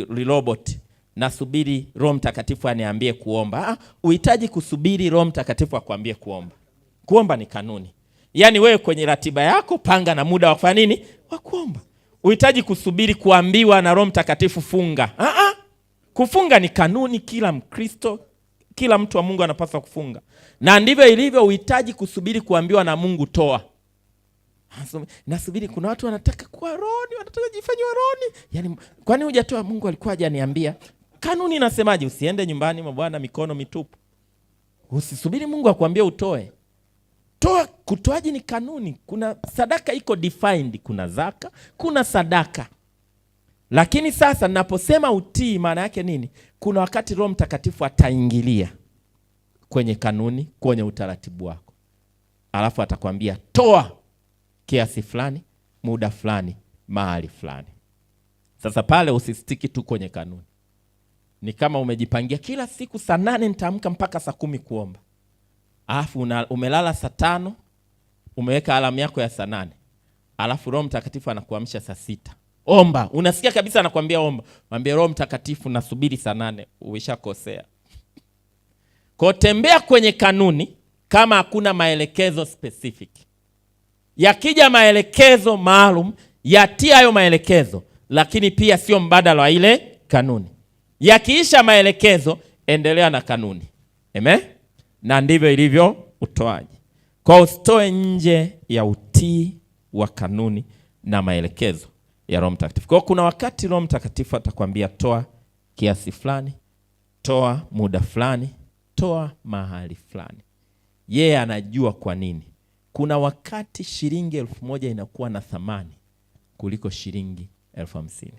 [SPEAKER 2] robot nasubiri Roho Mtakatifu aniambie kuomba. Uhitaji kusubiri Roho Mtakatifu akwambie kuomba. Kuomba ni kanuni. Yaani wewe kwenye ratiba yako panga na muda wa kufanya nini? Wa kuomba. Uhitaji kusubiri kuambiwa na Roho Mtakatifu funga. Kufunga ni kanuni, kila Mkristo, kila mtu wa Mungu anapaswa kufunga. Na ndivyo ilivyo, uhitaji kusubiri kuambiwa na Mungu toa. Nasubiri, kuna watu wanataka kuwa rohoni, wanataka kujifanya rohoni. Yaani kwani hujatoa? Mungu alikuwa hajaniambia. Kanuni inasemaje? Usiende nyumbani mwa Bwana mikono mitupu. Usisubiri Mungu akwambie utoe. Toa. Kutoaji ni kanuni. Kuna sadaka iko defined, kuna zaka, kuna sadaka. Lakini sasa ninaposema utii maana yake nini? Kuna wakati Roho Mtakatifu ataingilia kwenye kanuni, kwenye utaratibu wako. Alafu atakwambia toa kiasi fulani, muda fulani, mahali fulani. Sasa pale usistiki tu kwenye kanuni. Ni kama umejipangia kila siku saa 8 nitaamka mpaka saa 10 kuomba. Alafu umelala saa 5, umeweka alamu yako ya saa 8. Alafu Roho Mtakatifu anakuamsha saa 6. Omba. Unasikia kabisa anakuambia omba. Mwambie Roho Mtakatifu nasubiri saa 8. Umeshakosea. Kwa tembea kwenye kanuni kama hakuna maelekezo specific. Yakija maelekezo maalum, yatia hayo maelekezo, lakini pia sio mbadala wa ile kanuni. Yakiisha maelekezo, endelea na kanuni. Amen? Na ndivyo ilivyo utoaji. Kwa usitoe nje ya utii wa kanuni na maelekezo ya Roho Mtakatifu. Kwa kuna wakati Roho Mtakatifu atakwambia toa kiasi fulani, toa muda fulani, toa mahali fulani. Yeye anajua kwa nini. Kuna wakati shilingi 1,000 inakuwa na thamani kuliko shilingi 50,000.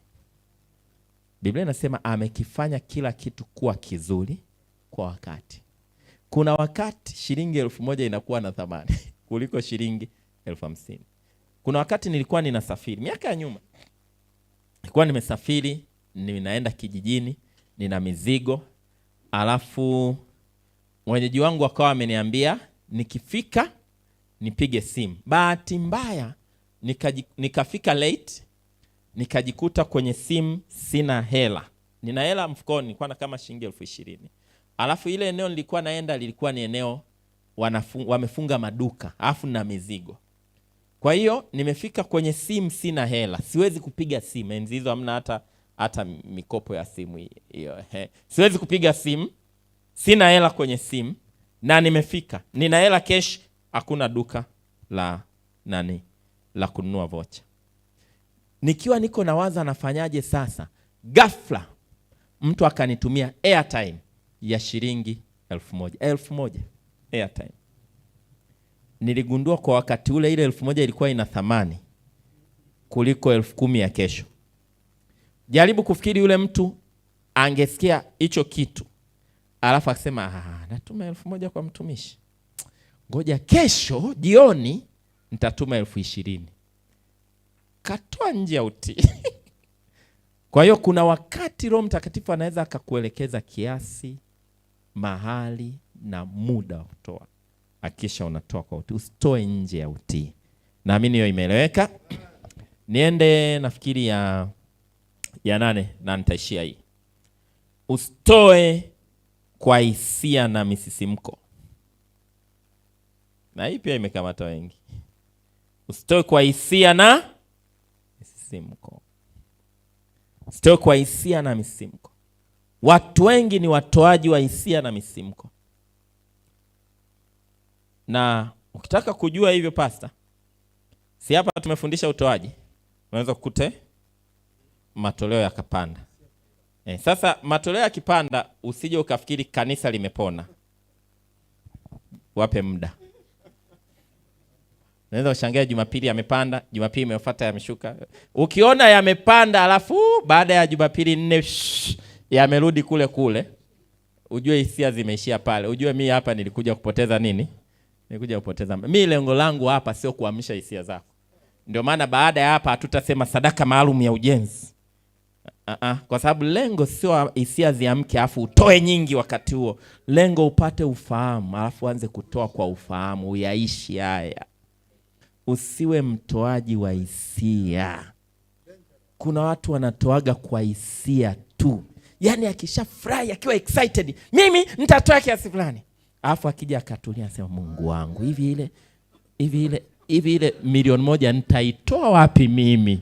[SPEAKER 2] Biblia inasema amekifanya kila kitu kuwa kizuri kwa wakati. Kuna wakati shilingi 1,000 inakuwa na thamani kuliko shilingi 50,000. Kuna wakati nilikuwa ninasafiri miaka ya nyuma. Nilikuwa nimesafiri, ninaenda kijijini, nina mizigo. Alafu mwenyeji wangu akawa ameniambia nikifika nipige simu. Bahati mbaya nikafika late, nikajikuta kwenye simu sina hela. Nina hela mfukoni, nilikuwa na kama shilingi 20,000. Alafu ile eneo nilikuwa naenda lilikuwa ni eneo wamefunga maduka, alafu na mizigo. Kwa hiyo nimefika kwenye simu sina hela. Siwezi kupiga simu. Enzi hizo hamna hata mikopo ya simu hiyo. Siwezi kupiga simu. Sina hela kwenye simu na nimefika. Nina hela cash, hakuna duka la kununua vocha. Nikiwa niko nawaza nafanyaje sasa, ghafla mtu akanitumia airtime ya shilingi 1,000 airtime. Niligundua kwa wakati ule ile 1,000 ilikuwa ina thamani kuliko 10,000 ya kesho. Jaribu kufikiri yule mtu angesikia hicho kitu alafu akasema natuma 1,000 kwa mtumishi, ngoja kesho jioni nitatuma 20,000. Katoa nje ya utii. Kwa hiyo kuna wakati Roho Mtakatifu anaweza akakuelekeza kiasi, mahali na muda wa kutoa. Hakisha unatoa kwa utii, usitoe nje ya utii. Naamini hiyo imeeleweka. Niende nafikiri ya 8 na nitaishia hii. Usitoe kwa hisia na misisimko. Na hii pia imekamata wengi. Usitoe kwa hisia na misimko. Sitoe kwa hisia na misimko. Watu wengi ni watoaji wa hisia na misimko. Na ukitaka kujua hivyo pasta, si hapa tumefundisha utoaji, unaweza kukute matoleo yakapanda. Sasa matoleo yakipanda, usije ukafikiri kanisa limepona. Wape muda. Unaweza ushangaa Jumapili yamepanda, Jumapili imefuata yameshuka. Ukiona yamepanda alafu baada ya Jumapili 4 yamerudi kule kule, ujue hisia zimeishia pale. Ujue mimi hapa nilikuja kupoteza nini? Nilikuja kupoteza. Mimi lengo langu hapa sio kuamsha hisia zako. Ndio maana baada ya hapa hatutasema sadaka maalum ya ujenzi. Kwa sababu lengo sio hisia ziamke afu utoe nyingi wakati huo. Lengo upate ufahamu, alafu anze kutoa kwa ufahamu, uyaishi haya. Usiwe mtoaji wa hisia. Kuna watu wanatoaga kwa hisia tu. Yaani akishafurahi, akiwa excited, mimi nitatoa kiasi fulani. Alafu akija akatulia asema Mungu wangu, hivi ile milioni 1 nitaitoa wapi mimi?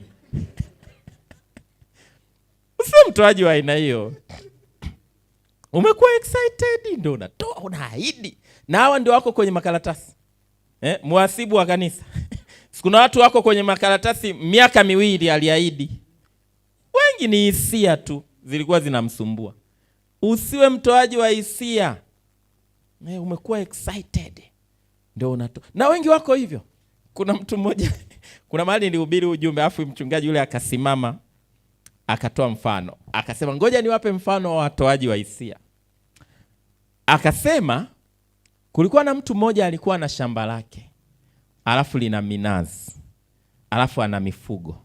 [SPEAKER 2] Usiwe mtoaji wa aina hiyo. Umekuwa excited ndio unatoa, unaahidi. Na hawa ndio wako kwenye makaratasi. Muhasibu wa kanisa. Kuna watu wako kwenye makaratasi miaka 2 aliahidi. Wengi ni hisia tu zilikuwa zinamsumbua. Usiwe mtoaji wa hisia. Umekuwa excited ndio unatoa. Na wengi wako hivyo. Kuna mtu mmoja, kuna mahali nilihubiri ujumbe afu mchungaji yule akasimama akatoa mfano. Akasema ngoja niwape mfano wa watoaji wa hisia. Akasema kulikuwa na mtu mmoja alikuwa na shamba lake. Alafu lina minazi. Alafu ana mifugo.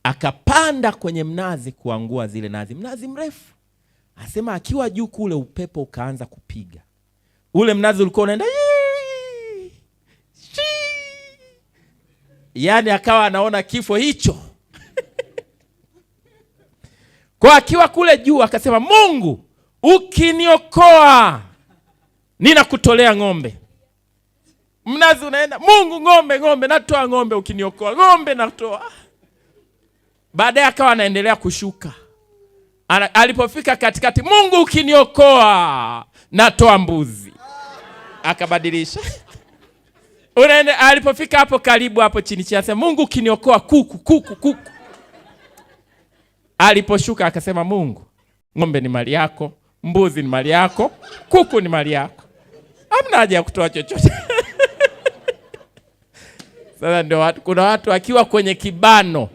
[SPEAKER 2] Akapanda kwenye mnazi kuangua zile nazi. Mnazi mrefu. Asema akiwa juu kule upepo ukaanza kupiga. Ule mnazi ulikuwa unaenda. Yaani akawa anaona kifo hicho. Kwa akiwa kule juu akasema Mungu ukiniokoa ninakutolea ng'ombe. Mnazi unaenda, Mungu ng'ombe, natoa ng'ombe ukiniokoa, ng'ombe natoa. Baadaye akawa anaendelea kushuka. Alipofika katikati, Mungu ukiniokoa, natoa mbuzi. Akabadilisha. Unaenda, alipofika hapo karibu hapo chini akasema Mungu ukiniokoa, kuku. Aliposhuka akasema Mungu, ng'ombe ni mali yako, mbuzi ni mali yako, kuku ni mali yako. Hamna haja ya kutoa chochote. Sasa ndio kuna watu akiwa kwenye kibano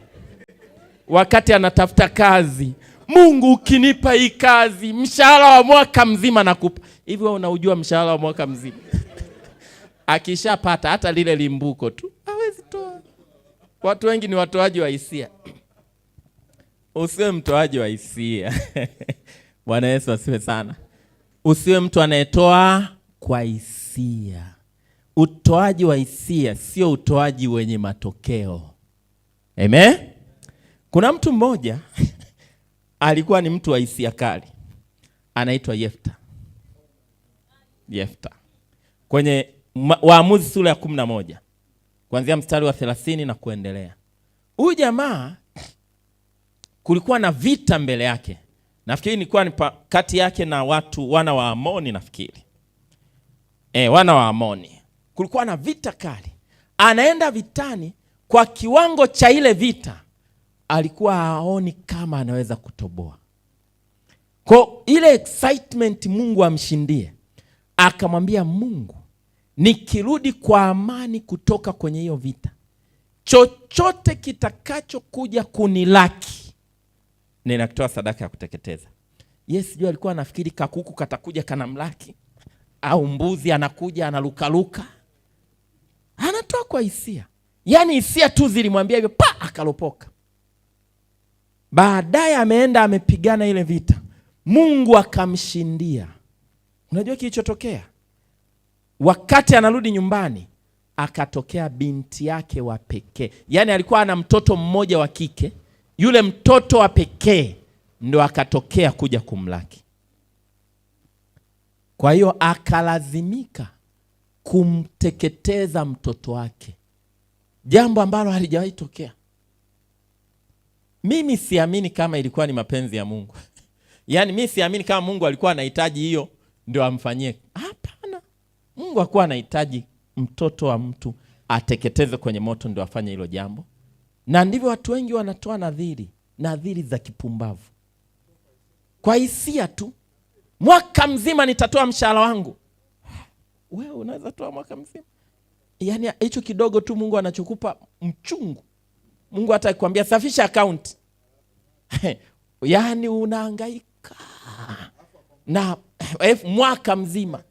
[SPEAKER 2] wakati anatafuta kazi, Mungu ukinipa hii kazi, mshahara wa mwaka mzima nakupa. Hivi wewe unaujua mshahara wa mwaka mzima? Akishapata hata lile limbuko tu hawezi toa. Watu wengi ni watoaji wa hisia. Usiwe mtoaji wa hisia. Bwana Yesu asifiwe sana. Usiwe mtu anayetoa kwa hisia. Utoaji wa hisia sio utoaji wenye matokeo. Amen? Kuna mtu mmoja alikuwa ni mtu wa hisia kali. Anaitwa Yefta. Kwenye Waamuzi sura ya 11. Kuanzia mstari wa 30 na kuendelea. Huyu jamaa kulikuwa na vita mbele yake. Nafikiri ilikuwa ni kati yake na wana wa Amoni nafikiri. Wana wa Amoni. Kulikuwa na vita kali. Anaenda vitani, kwa kiwango cha ile vita alikuwa haoni kama anaweza kutoboa. Kwa ile excitement Mungu amshindie. Akamwambia Mungu, nikirudi kwa amani kutoka kwenye hiyo vita, chochote kitakacho kuja kunilaki ninakitoa sadaka ya kuteketeza. Yes, jua alikuwa anafikiri kakuku katakuja kanamlaki au mbuzi anakuja analukaluka. Anatoa kwa hisia. Yaani hisia tu zilimwambia hivyo, akalopoka. Baadaye ameenda amepigana ile vita. Mungu akamshindia. Unajua kilichotokea? Wakati anarudi nyumbani, akatokea binti yake wa pekee. Yaani alikuwa ana mtoto mmoja wa kike. Yule mtoto wa pekee ndo akatokea kuja kumlaki. Kwa hiyo akalazimika kumteketeza mtoto wake. Jambo ambalo halijawahi tokea. Mimi siamini kama ilikuwa ni mapenzi ya Mungu. Yaani mimi siamini kama Mungu alikuwa anahitaji hiyo ndio amfanyie. Hapana. Mungu hakuwa anahitaji mtoto wa mtu ateketeze kwenye moto ndio afanye hilo jambo. Na ndivyo watu wengi wanatoa nadhiri za kipumbavu. Kwa hisia tu. Mwaka mzima nitatoa mshahara wangu. Wewe unaweza toa mwaka mzima? Yaani hicho kidogo tu Mungu anachokupa mchungu. Mungu hata akikwambia safisha account. Yaani unahangaika. Na mwaka mzima.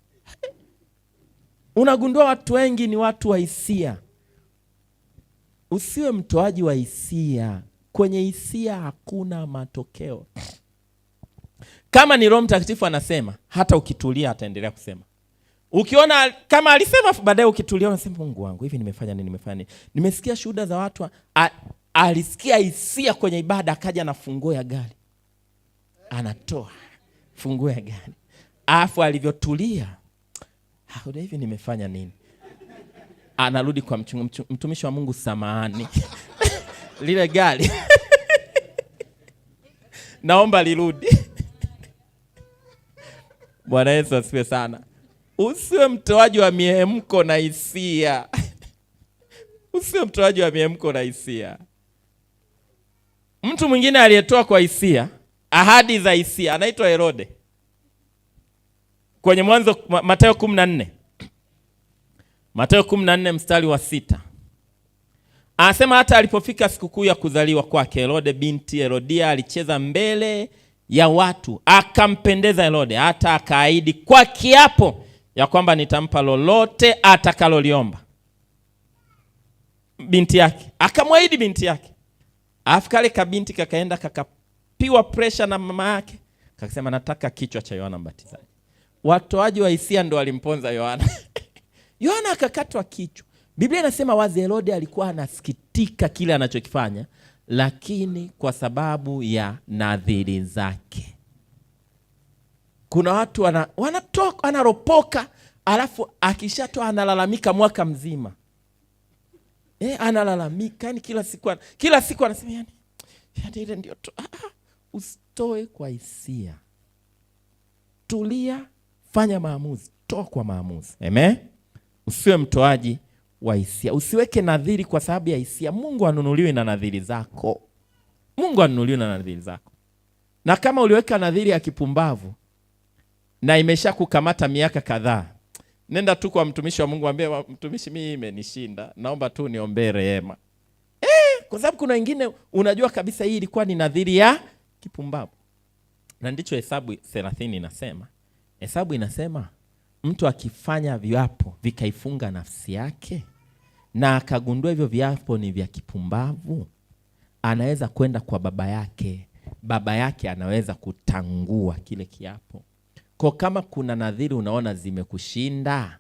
[SPEAKER 2] Unagundua watu wengi ni watu wa hisia. Usiwe mtoaji wa hisia. Kwenye hisia hakuna matokeo. Kama ni Roho Mtakatifu anasema, hata ukitulia ataendelea kusema. Ukiona kama alisema baadaye ukitulia unasema Mungu wangu, hivi nimefanya nini? Nimesikia shuhuda za watu alisikia hisia kwenye ibada akaja na funguo ya gari. Anatoa funguo ya gari. Alafu alivyotulia, hivi nimefanya nini? Anarudi kwa mtumishi wa Mungu, samahani. Lile gari naomba lirudi. Bwana Yesu asifiwe sana. Usiwe mtoaji wa miemko na hisia. Usiwe mtoaji wa miemko na hisia. Mtu mwingine aliyetoa kwa hisia, ahadi za hisia, anaitwa Herode. Kwenye Mwanzo Mathayo 14. Mathayo 14 mstari wa 6. Anasema hata alipofika sikukuu ya kuzaliwa kwake, Herode binti Herodia alicheza mbele ya watu, akampendeza Herode, hata akaahidi kwa kiapo ya kwamba nitampa lolote atakaloliomba. Binti yake, akamwahidi binti yake. Alafu kale kabinti kakaenda kakapiwa pressure na mama yake. Kakasema nataka kichwa cha Yohana Mbatizaji. Watoaji wa hisia ndo walimponza Yohana. Yohana akakatwa kichwa. Biblia inasema wazi Herode alikuwa anasikitika kile anachokifanya, lakini kwa sababu ya nadhiri zake. Kuna watu wanatoka anaropoka, alafu akishatoa analalamika mwaka mzima. Analalamika, yani kila siku anasema yani ile ndio usitoe kwa hisia. Tulia, fanya maamuzi, toa kwa maamuzi. Amen. Usiwe mtoaji wa hisia. Usiweke nadhiri kwa sababu ya hisia. Mungu anunuliwi na nadhiri zako. Mungu anunuliwi na nadhiri zako. Na kama uliweka nadhiri ya kipumbavu na imesha kukamata miaka kadhaa, nenda tu kwa mtumishi wa Mungu ambie, mtumishi mimi imenishinda, naomba tu niombee rehema. Kwa sababu kuna wengine unajua kabisa hii ilikuwa ni nadhiri ya kipumbavu. Na ndicho Hesabu 30 inasema. Hesabu inasema mtu akifanya viapo vikaifunga nafsi yake na akagundua hivyo viapo ni vya kipumbavu, anaweza kwenda kwa baba yake. Baba yake anaweza kutangua kile kiapo. Kwa kama kuna nadhiri unaona zimekushinda,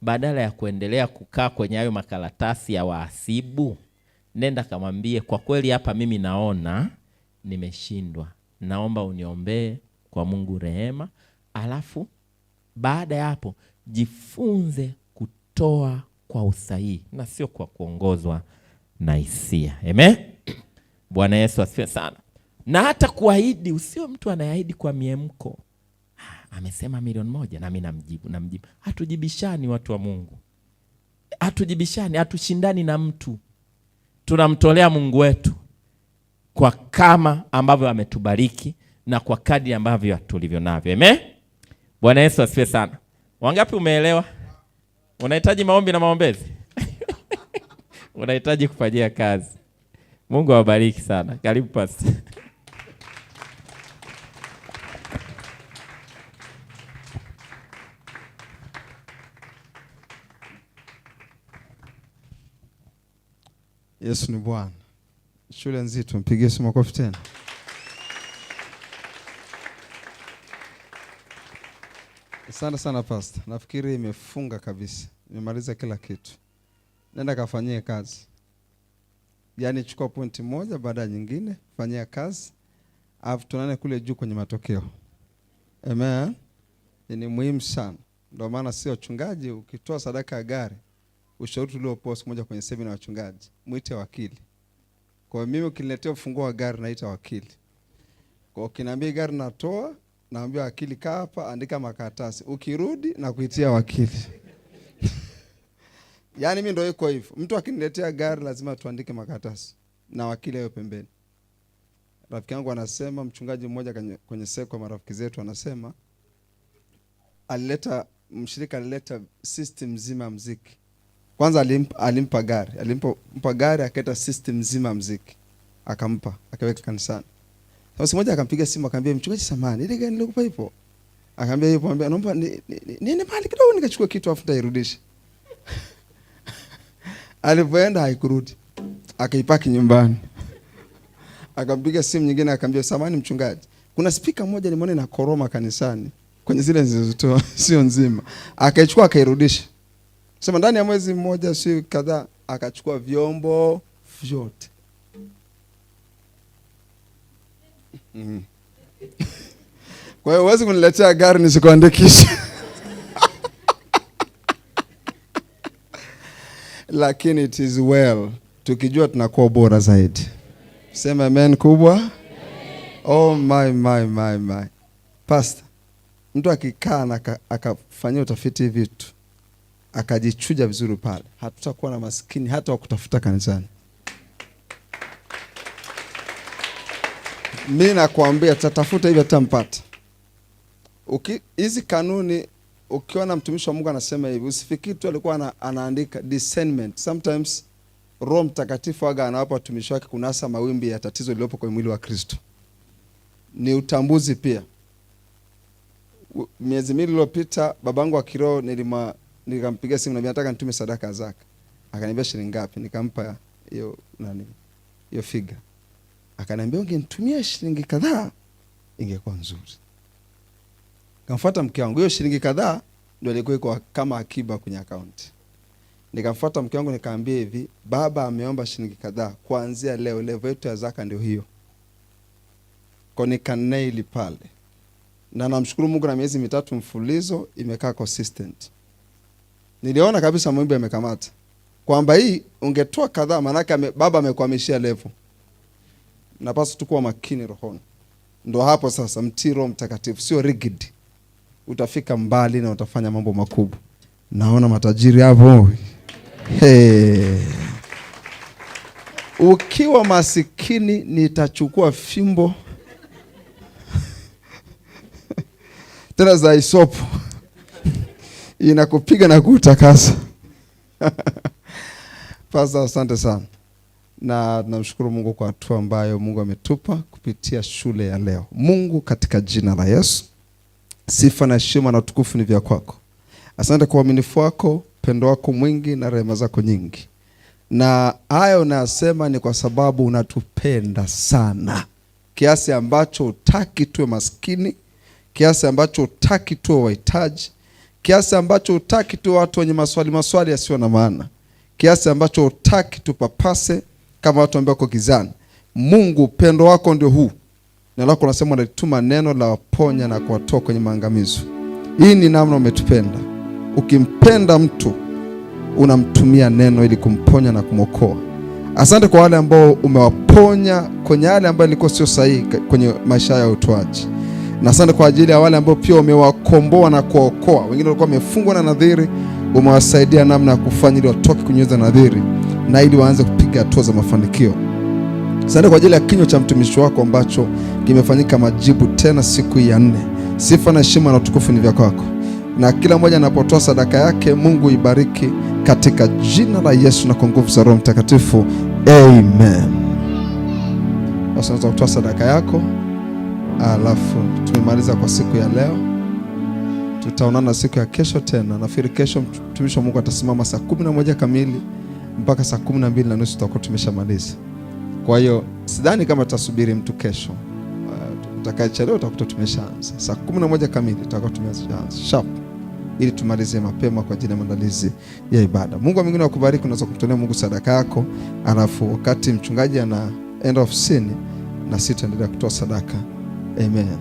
[SPEAKER 2] badala ya kuendelea kukaa kwenye hayo makaratasi ya wahasibu, nenda kamwambie, kwa kweli hapa mimi naona nimeshindwa. Naomba uniombee kwa Mungu rehema. Alafu baada ya hapo jifunze kutoa kwa usahihi na sio kwa kuongozwa na hisia. Amen. Bwana Yesu asifiwe sana. Na hata kuahidi, usio mtu anayeahidi kwa miemko. Amesema 1,000,000 na mimi namjibu. Hatujibishani watu wa Mungu. Hatujibishani, hatushindani na mtu. Tunamtolea Mungu wetu kwa kama ambavyo ametubariki na kwa kadri ambavyo tulivyo navyo. Amen. Bwana Yesu asifiwe sana. Wangapi umeelewa? Unahitaji maombi na maombezi? Unahitaji kufanyia kazi. Mungu awabariki sana. Karibu pastor.
[SPEAKER 3] Yesu ni Bwana. Shule nzito, mpigie Yesu makofi tena. Asante sana pastor. Nafikiri imefunga kabisa. Nimemaliza kila kitu. Nenda kafanyie kazi. Yaani chukua pointi moja baada ya nyingine, fanyia kazi. Alafu tunaone kule juu kwenye matokeo. Amen. Ni muhimu sana. Ndio maana sio wachungaji ukitoa sadaka ya gari, ushauri tuliopost moja kwenye semina ya wachungaji, muite wakili. Kwa mimi ukiniletea ufunguo wa gari naita wakili. Kwa ukiniambia gari natoa, naambia wakili kaa hapa, andika makaratasi. Ukirudi na kuitia wakili. Yaani mimi ndio iko hivyo. Mtu akiniletea gari lazima tuandike makaratasi na wakili yeye pembeni. Rafiki yangu anasema, mchungaji mmoja kwenye seko marafiki zetu anasema, mshirika alileta system nzima muziki. Kwanza alimpa gari, akaita system nzima muziki. Akampa, akaweka kanisani. Sasa mmoja akampiga simu akamwambia, mchungaji samani, ile gani nilikupa ipo? Akamwambia ipo, anambia naomba niende mahali kidogo nikachukua kitu afu nitairudisha. Alipoenda haikurudi. Akaipaki nyumbani. Akampiga simu nyingine akamwambia, samani mchungaji, kuna speaker moja nimeona ina koroma kanisani. Kwenye zile zilizotoa sio nzima. Akaichukua akairudisha. Sema ndani ya mwezi mmoja si kadhaa akachukua vyombo vyote. Kwa hiyo huwezi kuniletea gari nisikuandikishe. Lakini it is well. Tukijua tunakuwa bora zaidi. Sema amen kubwa. Amen. Oh my. Pastor, mtu akikaa na akafanyia utafiti vitu, akajichuja vizuri pale, hatutakuwa na maskini hata wa kutafuta kanisani. Mimi nakwambia tatafuta hivi atampata. Hizi kanuni ukiona mtumishi wa Mungu anasema hivi, usifikiri tu alikuwa anaandika discernment. Sometimes Roho Mtakatifu aga anawapa watumishi wake kunasa mawimbi ya tatizo lililopo kwa mwili wa Kristo. Ni utambuzi pia. Miezi miwili iliyopita babangu wa kiroho nikampigia simu na nataka nitume sadaka zake. Akaniambia shilingi ngapi? Nikampa hiyo figure. Akaniambia ungenitumia shilingi kadhaa ingekuwa nzuri. Nikamfuata mke wangu, hiyo shilingi kadhaa ndio ilikuwa kama akiba kwenye account. Nikamfuata mke wangu nikamwambia hivi, baba ameomba shilingi kadhaa, kuanzia leo level yetu ya zaka ndio hiyo. Kwa nikanaili pale. Na namshukuru Mungu na miezi 3 mfululizo imekaa consistent. Niliona kabisa mwimbo yamekamata. Kwamba hii ungetoa kadhaa maana baba amekuhamishia level. Napaswa tu kuwa makini rohoni. Ndio hapo sasa mtii Roho Mtakatifu, sio rigid. Utafika mbali na utafanya mambo makubwa. Naona matajiri hapo. Hey. Ukiwa masikini nitachukua fimbo tena za isopo inakupiga na kutakasa. Pastor, asante sana. Na tunamshukuru Mungu kwa hatua ambayo Mungu ametupa kupitia shule ya leo. Mungu, katika jina la Yesu, sifa na heshima na utukufu ni vya kwako. Asante kwa uaminifu wako, pendo wako mwingi na rehema zako nyingi. Na hayo unasema ni kwa sababu unatupenda sana. Kiasi ambacho hutaki tuwe maskini, kiasi ambacho hutaki tuwe wahitaji, kiasi ambacho hutaki tuwe watu wenye maswali yasiyo na maana, kiasi ambacho hutaki tupapase kama watu ambao wako gizani. Mungu, upendo wako ndio huu. Neno lako unasema unalituma neno la waponya na kuwatoa kwenye maangamizo. Hii ni namna umetupenda. Ukimpenda mtu unamtumia neno ili kumponya na kumokoa. Asante kwa wale ambao umewaponya kwenye yale ambayo ilikuwa sio sahihi kwenye maisha ya utoaji. Na asante kwa ajili ya wale ambao pia umewakomboa na kuokoa. Wengine walikuwa wamefungwa na nadhiri, umewasaidia namna ya kufanya ili watoke kwenye nadhiri na ili waanze kupiga hatua za mafanikio. Asante kwa ajili ya kinywa cha mtumishi wako ambacho kimefanyika majibu tena siku ya 4. Sifa na heshima na utukufu ni vya kwako. Na kila mmoja anapotoa sadaka yake, Mungu ibariki katika jina la Yesu na kwa nguvu za Roho Mtakatifu. Amen. Basi unaweza kutoa sadaka yako. Alafu tumemaliza kwa siku ya leo. Tutaonana siku ya kesho tena. Nafikiri kesho mtumishi wa Mungu atasimama saa 11 kamili mpaka saa 12:30 tutakuwa tumeshamaliza. Kwa hiyo sidhani kama tutasubiri mtu kesho. Utakayechelewa utakuta tumeshaanza. Saa 11 kamili tutakuwa tumeshaanza sharp ili tumalize mapema kwa ajili ya maandalizi ya ibada. Mungu wa mbinguni akubariki. Unaweza kumtolea Mungu sadaka yako, alafu wakati mchungaji anaenda ofisini na sisi tuendelea kutoa sadaka. Amen.